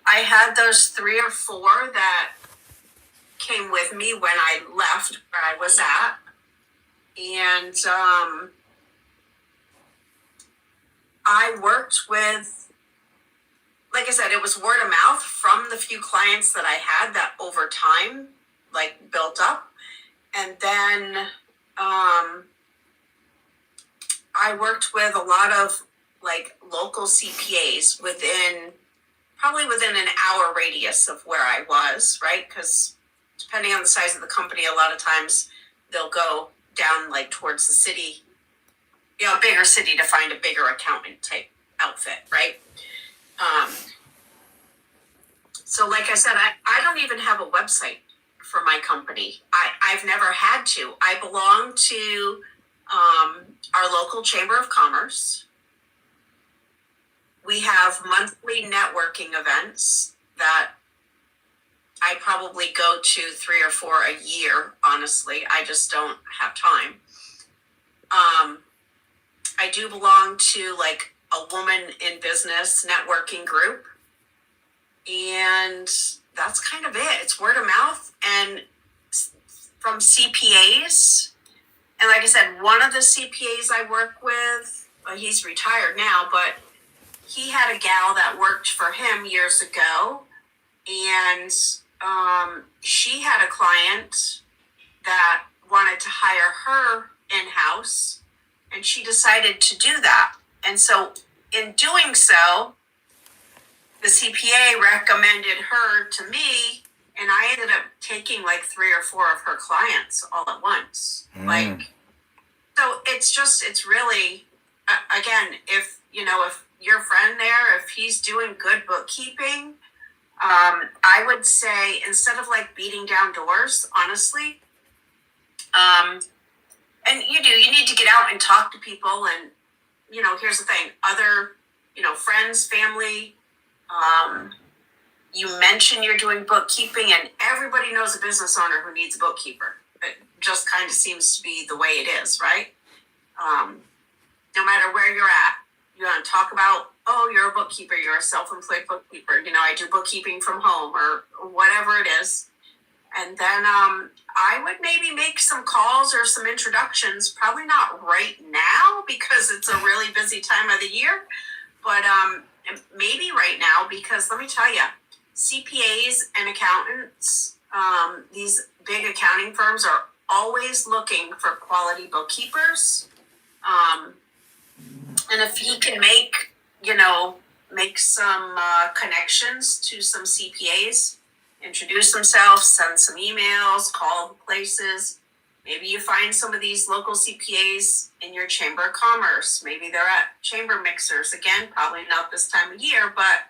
I had those 3 or 4 that came with me when I left where I was at. And I worked with, like I said, it was word of mouth from the few clients that I had that over time, like, built up. And then I worked with a lot of, like, local CPAs probably within an hour radius of where I was, right? Because depending on the size of the company, a lot of times they'll go down like towards the city, a bigger city, to find a bigger accountant type outfit, right? So like I said, I don't even have a website for my company. I've never had to. I belong to our local Chamber of Commerce. We have monthly networking events that I probably go to 3 or 4 a year, honestly. I just don't have time. I do belong to like a woman in business networking group. And that's kind of it. It's word of mouth and from CPAs. And like I said, one of the CPAs I work with, he's retired now, but he had a gal that worked for him years ago. And she had a client that wanted to hire her in-house, and she decided to do that. And so in doing so, the CPA recommended her to me, and I ended up taking like 3 or 4 of her clients all at once. So it's really, again, if your friend there, if he's doing good bookkeeping, I would say instead of like beating down doors, honestly, and you need to get out and talk to people. And, here's the thing, other, friends, family, you mention you're doing bookkeeping, and everybody knows a business owner who needs a bookkeeper. It just kind of seems to be the way it is, right? No matter where you're at, you want to talk about, oh, you're a bookkeeper, you're a self-employed bookkeeper, I do bookkeeping from home, or whatever it is. And then I would maybe make some calls or some introductions, probably not right now because it's a really busy time of the year, but maybe right now, because let me tell you, CPAs and accountants, these big accounting firms are always looking for quality bookkeepers. And if you can make some connections to some CPAs, introduce themselves, send some emails, call places. Maybe you find some of these local CPAs in your Chamber of Commerce. Maybe they're at chamber mixers. Again, probably not this time of year, but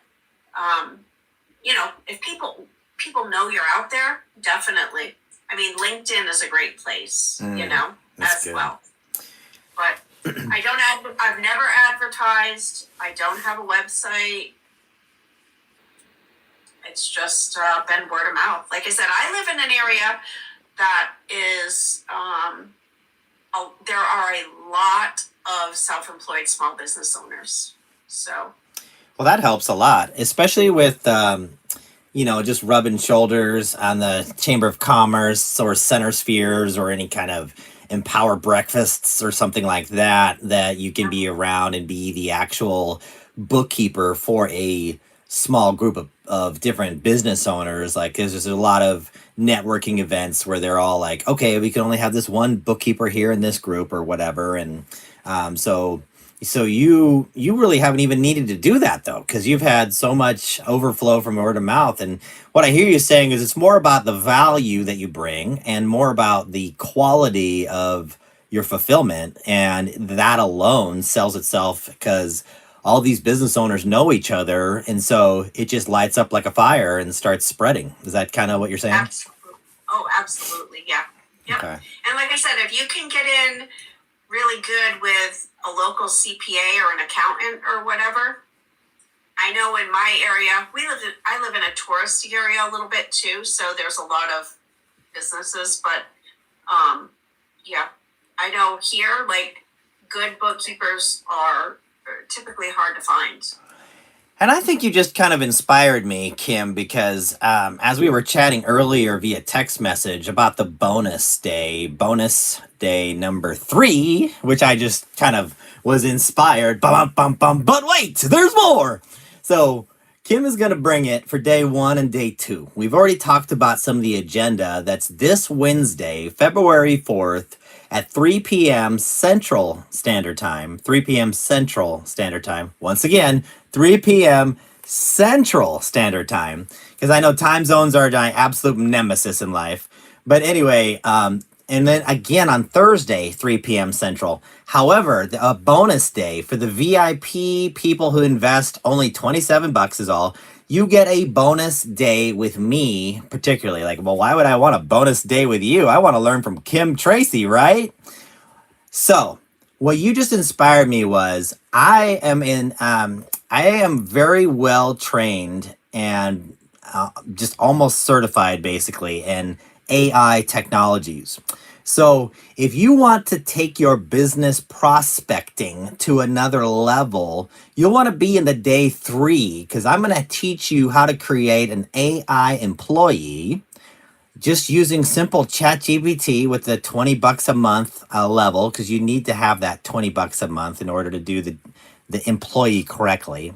if people know you're out there, definitely. I mean, LinkedIn is a great place, as good. Well. But I've never advertised. I don't have a website. It's just been word of mouth. Like I said, I live in an area that is, there are a lot of self-employed small business owners. So. Well, that helps a lot, especially with, just rubbing shoulders on the Chamber of Commerce or Center Spheres or any kind of Empower breakfasts or something like that you can be around and be the actual bookkeeper for a small group of different business owners. Like there's a lot of networking events where they're all like, okay, we can only have this one bookkeeper here in this group or whatever. And so you really haven't even needed to do that though, because you've had so much overflow from word of mouth. And what I hear you saying is it's more about the value that you bring and more about the quality of your fulfillment. And that alone sells itself because all these business owners know each other. And so it just lights up like a fire and starts spreading. Is that kind of what you're saying? Absolutely. Oh, absolutely. Yeah. Yep. Okay. And like I said, if you can get in really good with a local CPA or an accountant or whatever. I know in my area, I live in a touristy area a little bit too, so there's a lot of businesses, but I know here, like, good bookkeepers are typically hard to find. And I think you just kind of inspired me, Kim, because as we were chatting earlier via text message about the bonus day number 3, which I just kind of was inspired. But wait, there's more. So Kim is going to bring it for day 1 and day 2. We've already talked about some of the agenda. That's this Wednesday, February 4th at 3 p.m. Central Standard Time. 3 p.m. Central Standard Time. Once again, 3 p.m. Central Standard Time, because I know time zones are my absolute nemesis in life. But anyway, and then again on Thursday, 3 p.m. Central. However, a bonus day for the VIP people who invest only $27 is all. You get a bonus day with me, particularly. Like, well, why would I want a bonus day with you? I want to learn from Tracy, right? So what you just inspired me was I am very well trained and just almost certified basically in AI technologies. So if you want to take your business prospecting to another level, you'll want to be in the day 3, because I'm going to teach you how to create an AI employee just using simple ChatGPT with the $20 a month level, because you need to have that $20 a month in order to do the employee correctly.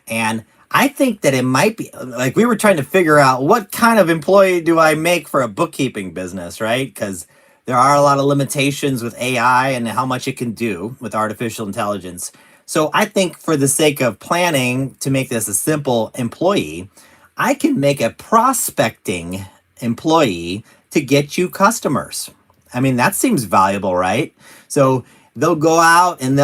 And I think that it might be like we were trying to figure out what kind of employee do I make for a bookkeeping business, right? Because there are a lot of limitations with AI and how much it can do with artificial intelligence. So I think for the sake of planning to make this a simple employee, I can make a prospecting employee to get you customers. I mean, that seems valuable, right? So they'll go out and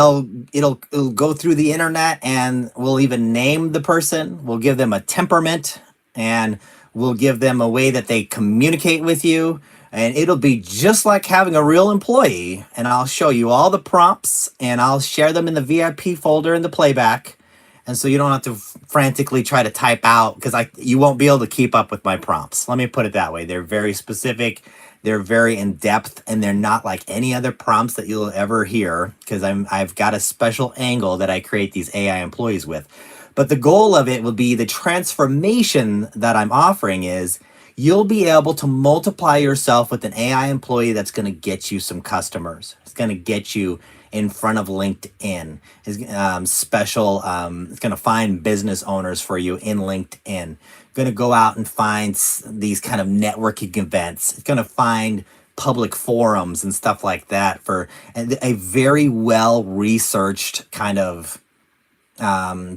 it'll go through the internet, and we'll even name the person. We'll give them a temperament, and we'll give them a way that they communicate with you. And it'll be just like having a real employee. And I'll show you all the prompts, and I'll share them in the VIP folder in the playback. And so you don't have to frantically try to type out, because you won't be able to keep up with my prompts. Let me put it that way. They're very specific. They're very in depth, and they're not like any other prompts that you'll ever hear, because I've got a special angle that I create these AI employees with. But the goal of it will be the transformation that I'm offering is you'll be able to multiply yourself with an AI employee that's going to get you some customers. It's going to get you in front of LinkedIn. It's it's going to find business owners for you in LinkedIn. Going to go out and find these kind of networking events. It's going to find public forums and stuff like that for a very well researched kind of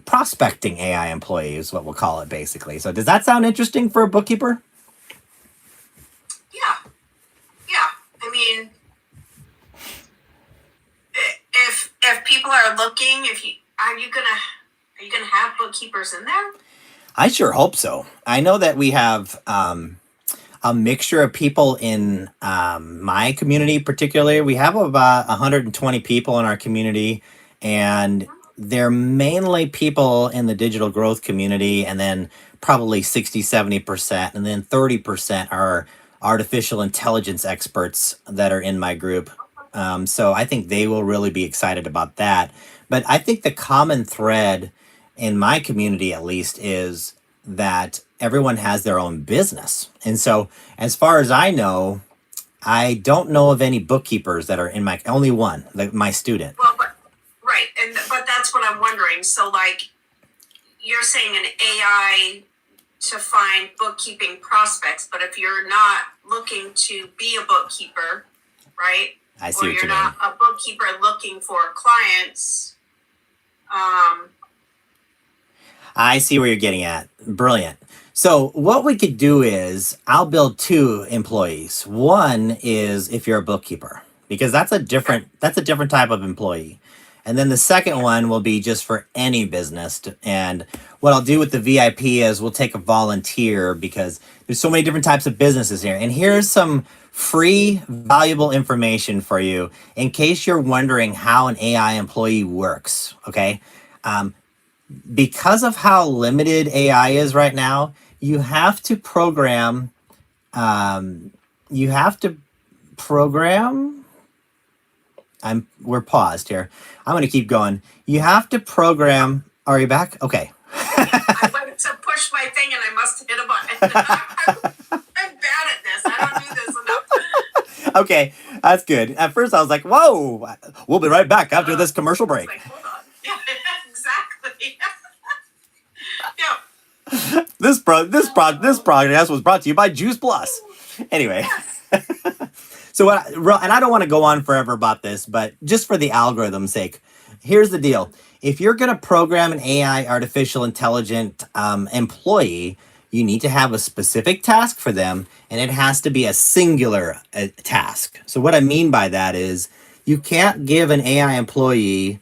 prospecting AI employee is what we'll call it basically. So does that sound interesting for a bookkeeper? Yeah. I mean, if people are looking, are you gonna have bookkeepers in there? I sure hope so. I know that we have a mixture of people in my community, particularly. We have about 120 people in our community, and they're mainly people in the digital growth community, and then probably 60-70%, and then 30% are artificial intelligence experts that are in my group. So I think they will really be excited about that. But I think the common thread in my community, at least, is that everyone has their own business. And so, as far as I know, I don't know of any bookkeepers that are in only one, like my student. Well, but that's what I'm wondering. So, like, you're saying an AI to find bookkeeping prospects, but if you're not looking to be a bookkeeper, right? I see or what you're you not mean. a bookkeeper looking for clients. I see where you're getting at. Brilliant. So what we could do is I'll build 2 employees. One is if you're a bookkeeper, because that's a different type of employee. And then the second one will be just for any business. And what I'll do with the VIP is we'll take a volunteer, because there's so many different types of businesses here. And here's some free, valuable information for you in case you're wondering how an AI employee works. Okay. Because of how limited AI is right now, you have to program. You have to program. We're paused here. I'm going to keep going. You have to program. Are you back? Okay. I went to push my thing and I must hit a button. I'm bad at this. I don't do this enough. Okay, that's good. At first I was like, whoa, we'll be right back after this commercial break. Like, hold on. Yeah, exactly. Yeah. This podcast was brought to you by Juice Plus. Anyway. So and I don't want to go on forever about this, but just for the algorithm's sake, here's the deal. If you're going to program an AI artificial intelligent employee, you need to have a specific task for them, and it has to be a singular task. So what I mean by that is you can't give an AI employee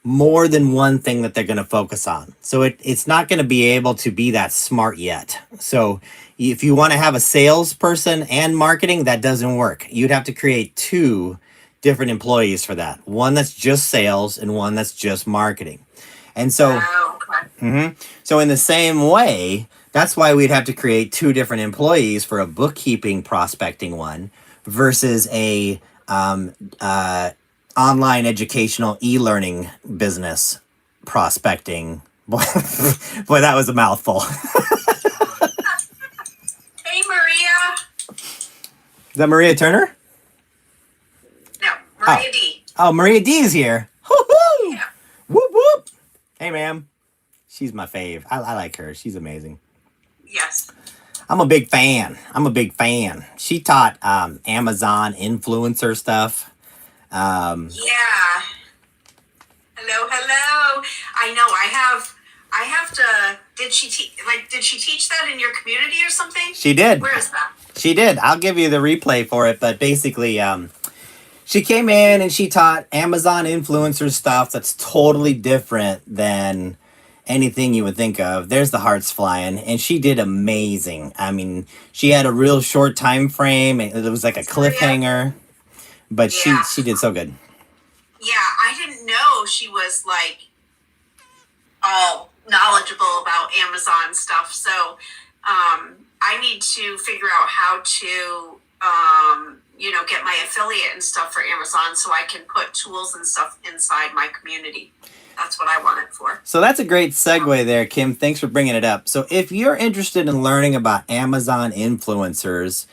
more than one thing that they're going to focus on. So it's not going to be able to be that smart yet. So if you want to have a salesperson and marketing, that doesn't work. You'd have to create 2 different employees for that. One that's just sales and one that's just marketing. And so, so in the same way, that's why we'd have to create 2 different employees for a bookkeeping prospecting one versus a online educational e-learning business prospecting. Boy, that was a mouthful. Hey, Maria. Is that Maria Turner? No, Maria D. Oh, Maria D is here. Woo-hoo! Yeah. Whoop, whoop. Hey, ma'am. She's my fave. I like her. She's amazing. Yes. I'm a big fan. She taught Amazon influencer stuff. Yeah. Hello. I know. I have to. Did she teach that in your community or something? She did. Where is that? She did. I'll give you the replay for it, but basically, she came in and she taught Amazon influencer stuff that's totally different than anything you would think of. There's the hearts flying, and she did amazing. I mean, she had a real short time frame. It was like a cliffhanger, but she did so good. Yeah, I didn't know she was like all knowledgeable about Amazon stuff. So I need to figure out how to get my affiliate and stuff for Amazon so I can put tools and stuff inside my community. That's what I want it for. So that's a great segue there, Kim. Thanks for bringing it up. So if you're interested in learning about Amazon influencers,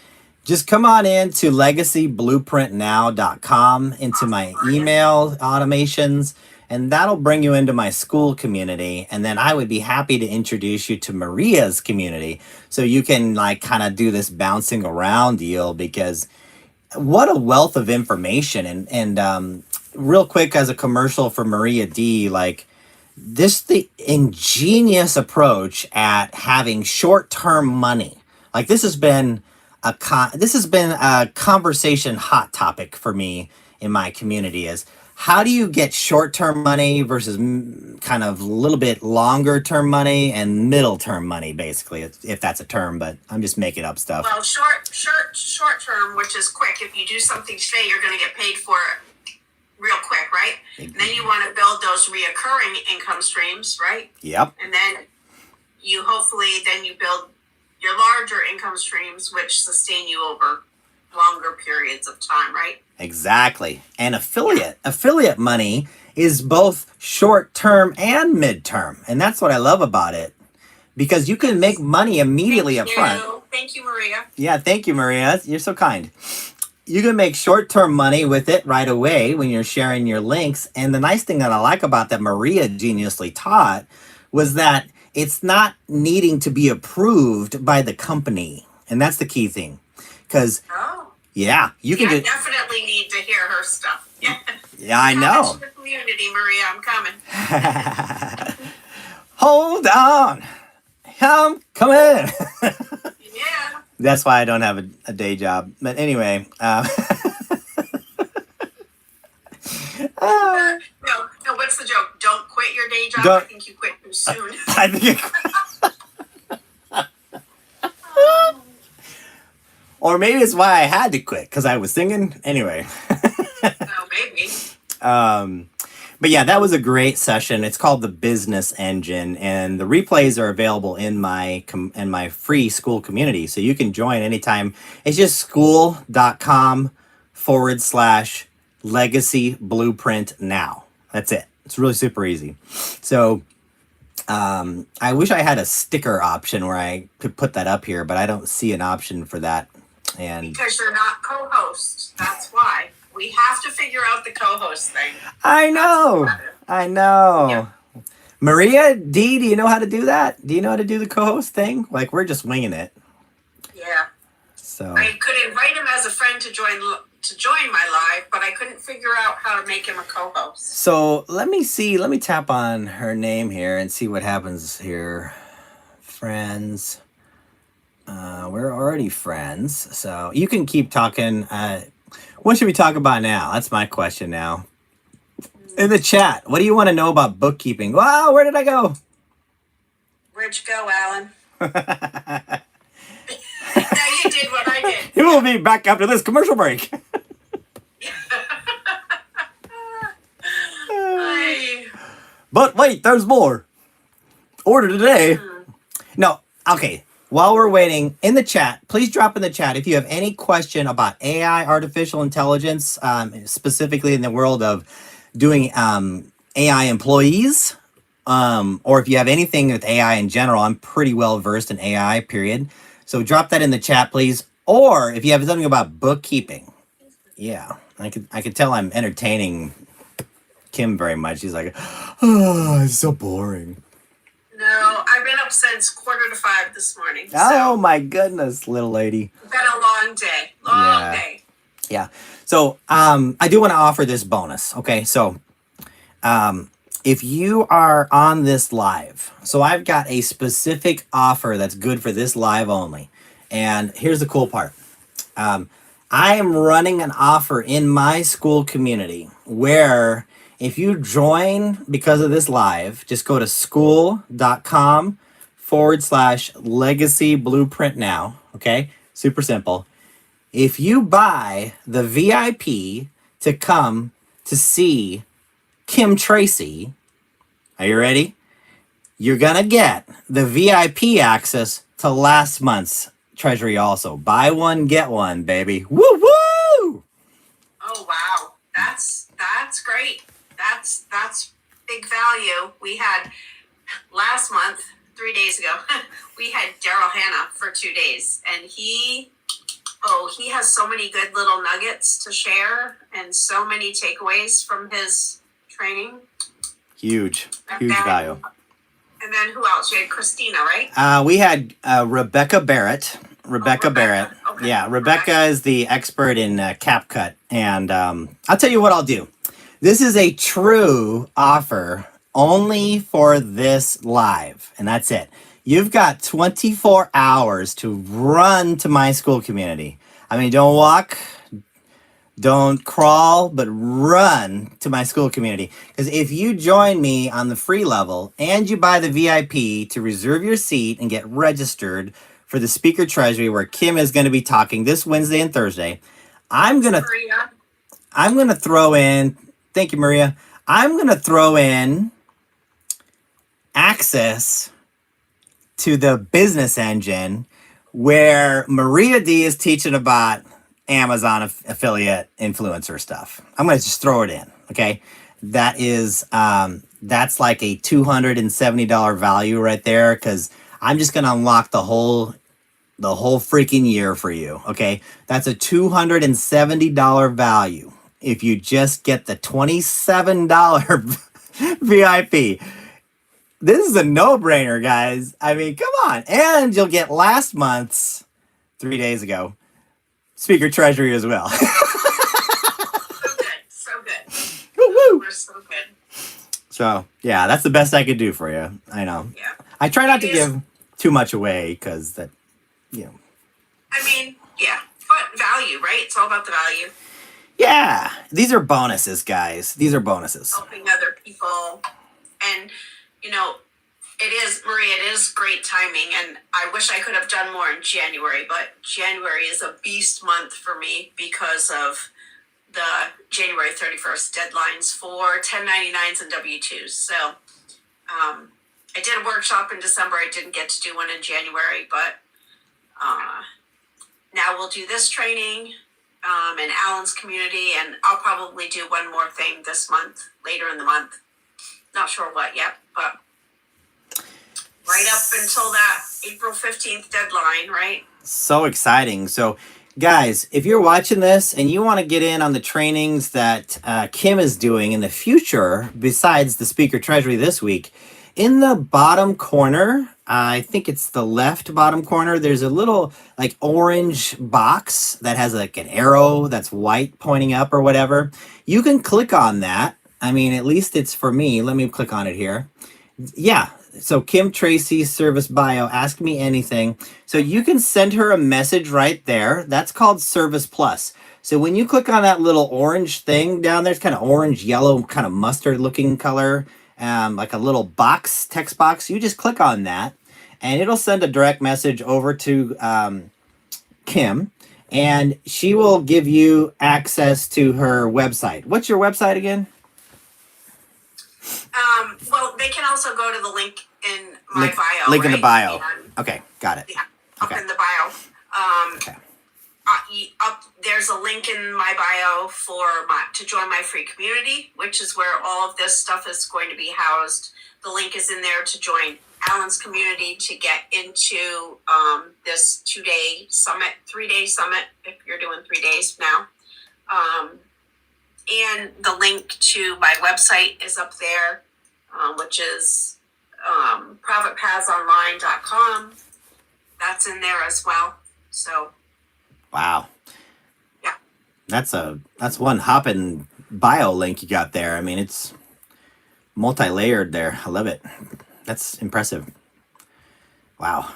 just come on in to legacyblueprintnow.com into my email automations, and that'll bring you into my school community. And then I would be happy to introduce you to Maria's community so you can like kind of do this bouncing around deal, because what a wealth of information. And real quick, as a commercial for Maria D, like, this the ingenious approach at having short-term money. Like, this has been a conversation hot topic for me in my community, is how do you get short-term money versus kind of a little bit longer-term money and middle-term money, basically, if that's a term, but I'm just making up stuff. Well, short term, which is quick. If you do something today, you're going to get paid for it real quick, right? And then you want to build those reoccurring income streams, right? Yep. And then you build your larger income streams, which sustain you over longer periods of time, right? Exactly. And affiliate money is both short term and mid-term. And that's what I love about it, because you can make money immediately up front. Thank you, Maria. Yeah, thank you, Maria. You're so kind. You can make short-term money with it right away when you're sharing your links. And the nice thing that I like about that Maria geniusly taught was that it's not needing to be approved by the company. And that's the key thing. Because, yeah, you can I definitely need to hear her stuff. Yeah, I know. The community, Maria, I'm coming. Hold on. I'm coming. Yeah. That's why I don't have a day job. But anyway. No, what's the joke? Don't quit your day job. I think you quit too soon. I think or maybe it's why I had to quit, because I was singing. Anyway. Oh, maybe. But yeah, that was a great session. It's called the Business Engine, and the replays are available in my free school community, so you can join anytime. It's just school.com/legacy blueprint now. That's it. It's really super easy. So I wish I had a sticker option where I could put that up here, but I don't see an option for that. And because you're not co-host, that's why. We have to figure out the co-host thing. I know. Yeah. Maria D, do you know how to do that? Do you know how to do the co-host thing? Like, we're just winging it. Yeah. So I could invite him as a friend to join my live, but I couldn't figure out how to make him a co-host. So let me see. Let me tap on her name here and see what happens here. Friends. We're already friends, so you can keep talking. What should we talk about now? That's my question now. In the chat, what do you want to know about bookkeeping? Wow, where did I go? Where'd you go, Alan? No, you did what I did. You will be back after this commercial break. But wait, there's more. Order today. No, okay. While we're waiting, in the chat, please drop in the chat if you have any question about AI, artificial intelligence, specifically in the world of doing AI employees, or if you have anything with AI in general. I'm pretty well versed in AI, period. So drop that in the chat, please. Or if you have something about bookkeeping. Yeah, I could tell I'm entertaining Kim very much. She's like, oh, it's so boring. No, I've been up since 4:45 this morning. Oh my goodness, little lady. It's been a long day. Long day. Yeah. So I do want to offer this bonus. Okay. So if you are on this live, so I've got a specific offer that's good for this live only. And here's the cool part. I am running an offer in my school community where if you join because of this live, just go to school.com/legacy blueprint now. Okay. Super simple. If you buy the VIP to come to see Kim Tracy, are you ready? You're going to get the VIP access to last month's Treasury also. Buy one, get one, baby. Woo woo! Oh, wow. That's great. That's big value. We had last month, 3 days ago, we had Daryl Hannah for 2 days, and he has so many good little nuggets to share and so many takeaways from his training. Huge value. And then who else? You had Christina, right? We had Rebecca Barrett. Rebecca Barrett. Okay. Yeah, Rebecca is the expert in CapCut. And I'll tell you what I'll do. This is a true offer only for this live. And that's it. You've got 24 hours to run to my school community. I mean, don't walk, don't crawl, but run to my school community. Because if you join me on the free level and you buy the VIP to reserve your seat and get registered for the Speaker Treasury where Kim is going to be talking this Wednesday and Thursday, I'm going to throw in, thank you, Maria. I'm going to throw in access to the business engine where Maria D is teaching about Amazon affiliate influencer stuff. I'm going to just throw it in. Okay. That is, that's like a $270 value right there. Cause I'm just going to unlock the whole freaking year for you. Okay. That's a $270 value. If you just get the $27 VIP, this is a no-brainer, guys. I mean, come on. And you'll get last month's 3 days ago Speaker Treasury as well. So good. Woo-woo. We're so good. So, yeah, that's the best I could do for you. I know. Yeah. I try not to give too much away because that, you know. I mean, yeah, but value, right? It's all about the value. Yeah, these are bonuses, guys. These are bonuses. Helping other people. And, you know, it is, Maria, it is great timing. And I wish I could have done more in January, but January is a beast month for me because of the January 31st deadlines for 1099s and W-2s. So I did a workshop in December. I didn't get to do one in January, but now we'll do this training in Alan's community, and I'll probably do one more thing this month, later in the month. Not sure what yet, but right up until that April 15th deadline, right? So exciting. So, guys, if you're watching this and you want to get in on the trainings that Kim is doing in the future, besides the Speaker Treasury this week, in the bottom corner, I think it's the left bottom corner, there's a little like orange box that has like an arrow that's white pointing up or whatever. You can click on that. I mean, at least it's for me. Let me click on it here. Yeah. So Kim Tracy service bio, ask me anything. So you can send her a message right there. That's called Service Plus. So when you click on that little orange thing down there, it's kind of orange, yellow, kind of mustard looking color, like a little box, text box. You just click on that and it'll send a direct message over to Kim, and she will give you access to her website. What's your website again? Well, they can also go to the link in my bio. Link in the bio. And, Okay, got it. yeah, up in the bio. Okay. There's a link in my bio to join my free community, which is where all of this stuff is going to be housed. The link is in there to join Alan's community to get into this 2-day summit, 3-day summit, if you're doing 3 days now. And the link to my website is up there, which is profitpathsonline.com. That's in there as well. So, wow. Yeah. That's one hopping bio link you got there. I mean, it's multi-layered there. I love it. That's impressive. Wow.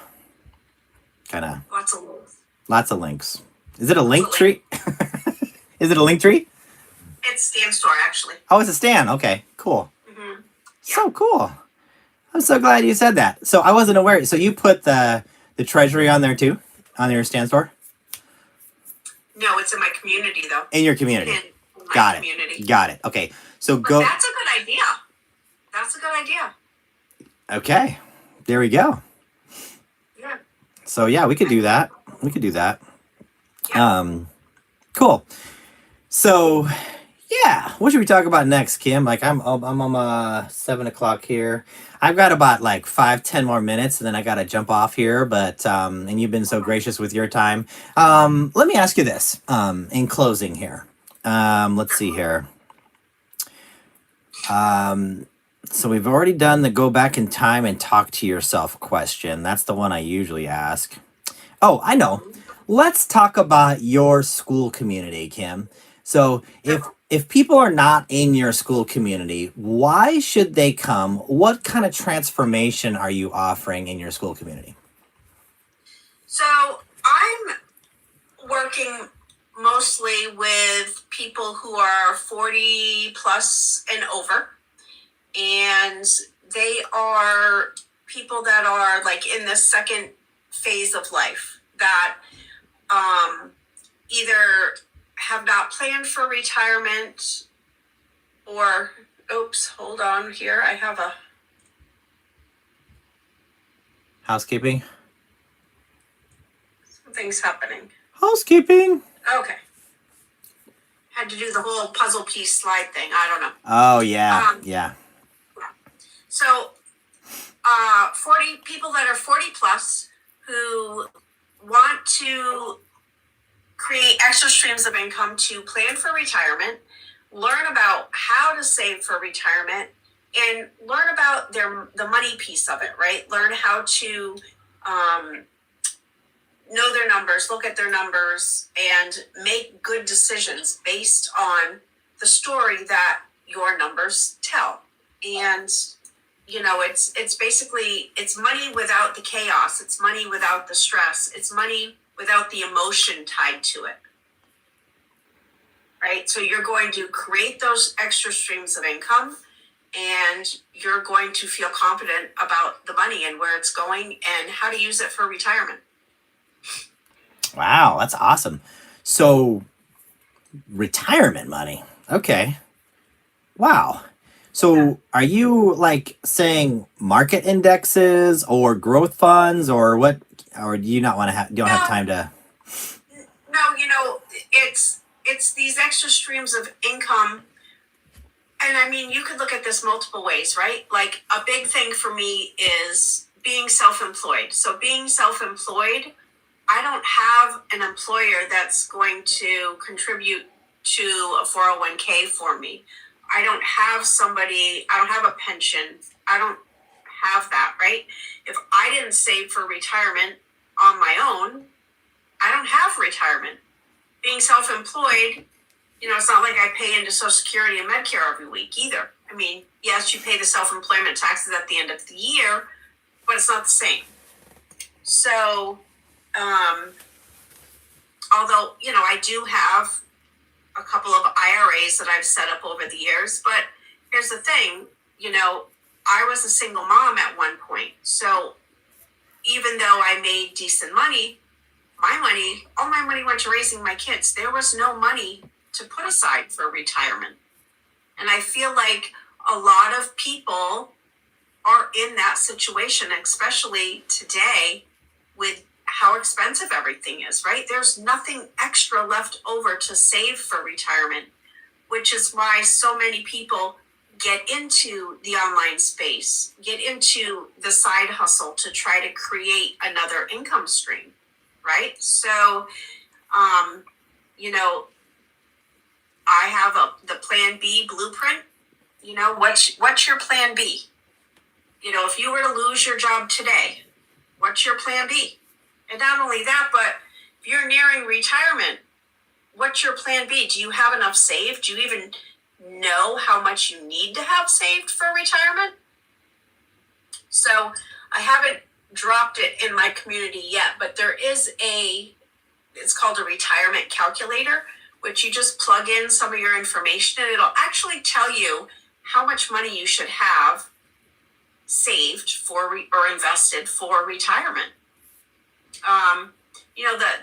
Kind of lots of links. Is it a link tree? Is it a link tree? It's Stan Store, actually. Oh, it's a Stan. Okay, cool. Mm-hmm. So cool. I'm so glad you said that. So I wasn't aware. So you put the Treasury on there too, on your Stan Store? No, it's in my community though. In your community. In my Got community. it. Got it. Okay. So But go. that's a good idea. That's a good idea. Okay. There we go. Yeah. So yeah, we could do that. We could do that. Yeah. Cool. So Yeah, what should we talk about next, Kim? Like I'm on 7 o'clock here. I've got about like 5-10 more minutes, and then I gotta jump off here. But and you've been so gracious with your time. Let me ask you this. In closing here, let's see here. So we've already done the go back in time and talk to yourself question. That's the one I usually ask. Oh, I know. Let's talk about your school community, Kim. So if people are not in your school community, why should they come? What kind of transformation are you offering in your school community? So I'm working mostly with people who are 40 plus and over. And they are people that are like in the second phase of life that either have not planned for retirement or, oops, hold on here. I have a Housekeeping? something's happening. Housekeeping. Okay. Had to do the whole puzzle piece slide thing. I don't know. Oh, yeah. Yeah. So 40 people that are 40 plus who want to create extra streams of income to plan for retirement, learn about how to save for retirement, and learn about the money piece of it, right? Learn how to know their numbers, look at their numbers, and make good decisions based on the story that your numbers tell. And it's basically, it's money without the chaos. It's money without the stress. It's money without the emotion tied to it. Right? So you're going to create those extra streams of income, and you're going to feel confident about the money and where it's going and how to use it for retirement. Wow, that's awesome. So retirement money. Okay. Wow. So are you like saying market indexes or growth funds or what, or do you not want to don't have time to? No, it's these extra streams of income. And I mean, you could look at this multiple ways, right? Like a big thing for me is being self-employed. So being self-employed, I don't have an employer that's going to contribute to a 401k for me. I don't have a pension. I don't have that, right? If I didn't save for retirement on my own, I don't have retirement. Being self-employed, it's not like I pay into Social Security and Medicare every week either. I mean, yes, you pay the self-employment taxes at the end of the year, but it's not the same. So, although, I do have a couple of IRAs that I've set up over the years, but here's the thing, I was a single mom at one point. So even though I made decent money, all my money went to raising my kids. There was no money to put aside for retirement. And I feel like a lot of people are in that situation, especially today with how expensive everything is, right? There's nothing extra left over to save for retirement, which is why so many people get into the online space, get into the side hustle to try to create another income stream, right? So, I have the Plan B blueprint. What's your Plan B? If you were to lose your job today, what's your Plan B? And not only that, but if you're nearing retirement, what's your Plan B? Do you have enough saved? Do you even know how much you need to have saved for retirement? So I haven't dropped it in my community yet, but there is it's called a retirement calculator, which you just plug in some of your information and it'll actually tell you how much money you should have saved for or invested for retirement.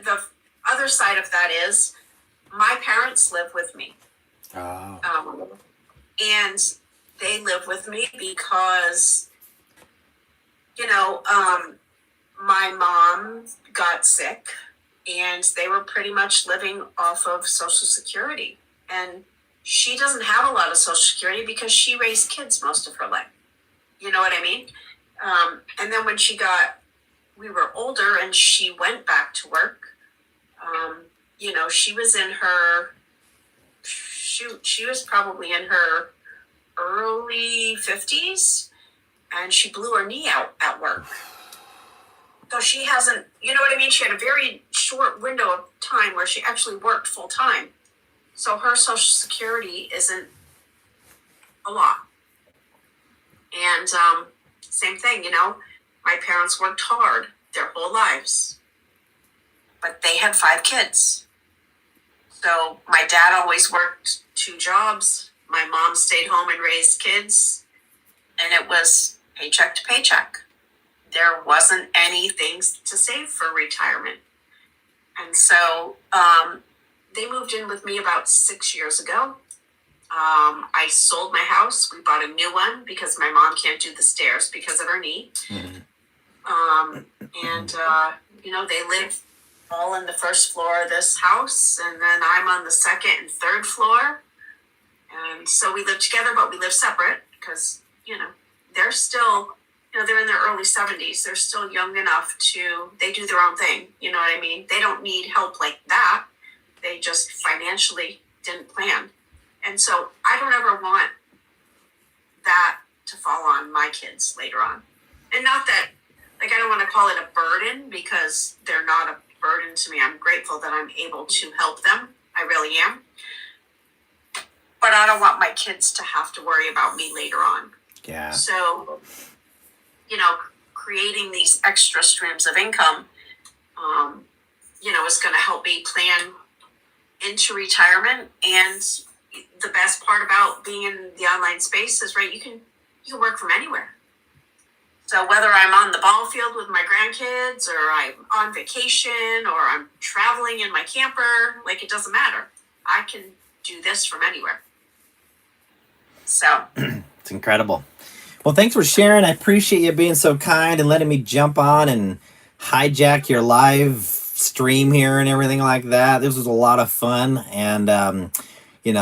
The other side of that is my parents live with me. Oh. And they live with me because, my mom got sick and they were pretty much living off of Social Security. And, she doesn't have a lot of Social Security because she raised kids most of her life. You know what I mean? And then when we were older and she went back to work, she was in her, she was probably in her early 50s, and she blew her knee out at work. So she hasn't, you know what I mean? She had a very short window of time where she actually worked full time. So her Social Security isn't a lot. And same thing, my parents worked hard their whole lives, but they had 5 kids. So my dad always worked 2 jobs. My mom stayed home and raised kids, and it was paycheck to paycheck. There wasn't anything to save for retirement. And so they moved in with me about 6 years ago. I sold my house. We bought a new one because my mom can't do the stairs because of her knee. Mm-hmm. They live all in the first floor of this house, and then I'm on the second and third floor. And so we live together, but we live separate because, they're still, they're in their early 70s. They're still young enough they do their own thing. You know what I mean? They don't need help like that. They just financially didn't plan. And so I don't ever want that to fall on my kids later on. And not that, I don't want to call it a burden, because they're not a burden to me. I'm grateful that I'm able to help them. I really am. But I don't want my kids to have to worry about me later on. Yeah. So, creating these extra streams of income, is going to help me plan into retirement. And the best part about being in the online space is, right, you can work from anywhere. So whether I'm on the ball field with my grandkids, or I'm on vacation, or I'm traveling in my camper, it doesn't matter. I can do this from anywhere. So it's incredible. Well, thanks for sharing. I appreciate you being so kind and letting me jump on and hijack your live stream here and everything like that. This was a lot of fun. And, we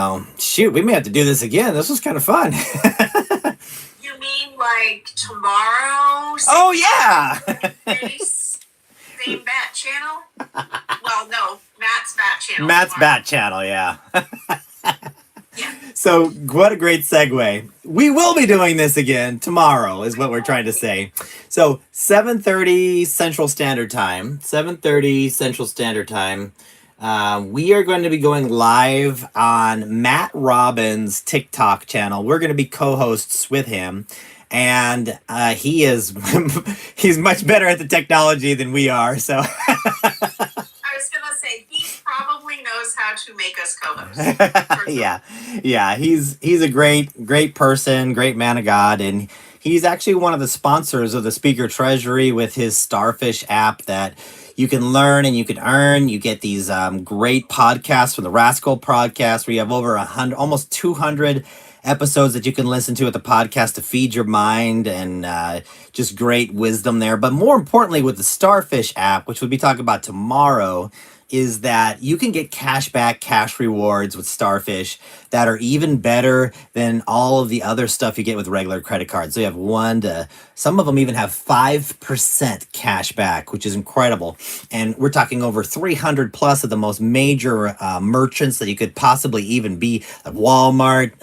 may have to do this again. This was kind of fun. You mean tomorrow? Oh, yeah. Same bat channel? Well, no, Matt's bat channel. Matt's bat channel, yeah. Yeah. So what a great segue. We will be doing this again tomorrow is what we're trying to say. So 7:30 Central Standard Time, we are going to be going live on Matt Robbins' TikTok channel. We're going to be co-hosts with him. And he's much better at the technology than we are. So I was going to say, he probably knows how to make us co-hosts. Yeah. He's a great person, great man of God. And he's actually one of the sponsors of the Speaker Treasury with his Starfish app that you can learn and you can earn. You get these great podcasts from the Rascal podcast, where you have over 100, almost 200 episodes that you can listen to at the podcast to feed your mind, and just great wisdom there. But more importantly, with the Starfish app, which we'll be talking about tomorrow, is that you can get cash rewards with Starfish that are even better than all of the other stuff you get with regular credit cards. So you have some of them even have 5% cash back, which is incredible. And we're talking over 300 plus of the most major merchants that you could possibly even be, like Walmart,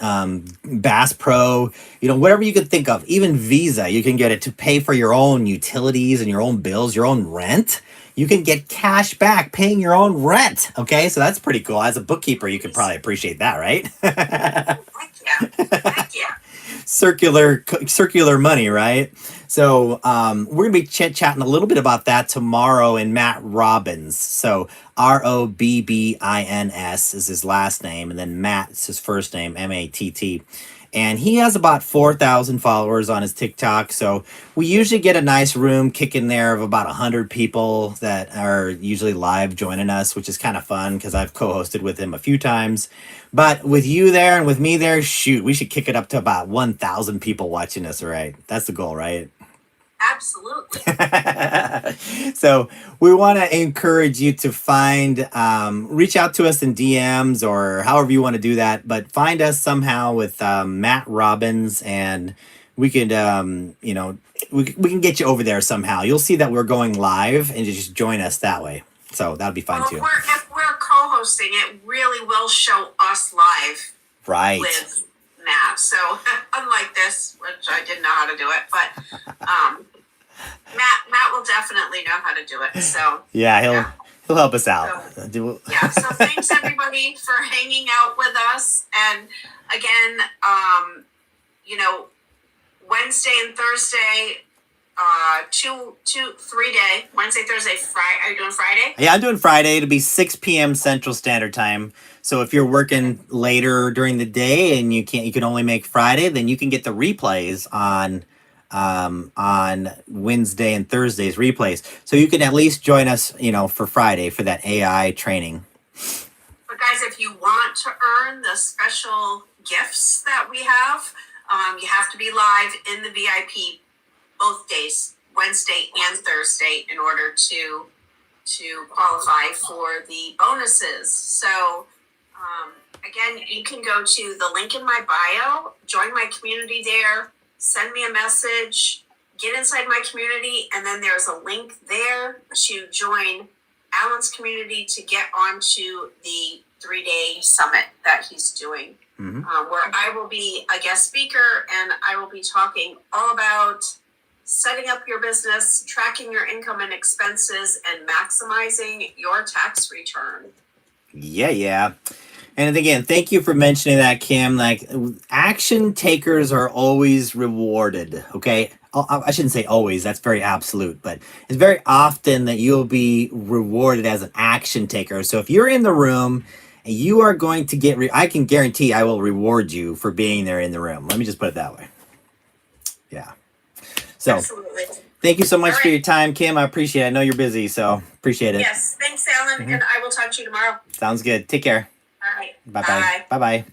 Bass Pro, whatever you could think of. Even Visa, you can get it to pay for your own utilities and your own bills, your own rent. You can get cash back paying your own rent. Okay, so that's pretty cool. As a bookkeeper, you could probably appreciate that, right? Heck yeah. Circular money, right? So we're going to be chatting a little bit about that tomorrow in Matt Robbins. So Robbins is his last name, and then Matt is his first name, Matt. And he has about 4,000 followers on his TikTok. So we usually get a nice room kicking there of about 100 people that are usually live joining us, which is kind of fun because I've co-hosted with him a few times. But with you there and with me there, shoot, we should kick it up to about 1,000 people watching us, right? That's the goal, right? Absolutely. So we want to encourage you to find, reach out to us in DMs or however you want to do that, but find us somehow with Matt Robbins, and we could, we can get you over there somehow. You'll see that we're going live, and you just join us that way. So that'll be fun Well, too. if we're co-hosting, it really will show us live Right. with Matt. So unlike this, which I didn't know how to do it, but Matt will definitely know how to do it. So Yeah, he'll help us out. So thanks everybody for hanging out with us. And again, Wednesday and Thursday, 3 day, Wednesday, Thursday, Friday. Are you doing Friday? Yeah, I'm doing Friday. It'll be 6 p.m. Central Standard Time. So if you're working later during the day and you can only make Friday, then you can get the replays on Wednesday and Thursday's replays. So you can at least join us, for Friday for that AI training. But guys, if you want to earn the special gifts that we have, you have to be live in the VIP both days, Wednesday and Thursday, in order to qualify for the bonuses. So again, you can go to the link in my bio, join my community there, send me a message, get inside my community, and then there's a link there to join Alan's community to get onto the 3-day summit that he's doing, where I will be a guest speaker, and I will be talking all about setting up your business, tracking your income and expenses, and maximizing your tax return. Yeah. And again, thank you for mentioning that, Kim. Like, action takers are always rewarded, okay? I shouldn't say always, that's very absolute, but it's very often that you'll be rewarded as an action taker. So if you're in the room, and you are going to get, I can guarantee I will reward you for being there in the room. Let me just put it that way. Yeah. So, absolutely. Thank you so much for your time, Kim. I appreciate it. I know you're busy, so appreciate it. Yes, thanks, Alan, and I will talk to you tomorrow. Sounds good. Take care. All right. Bye-bye. Bye-bye.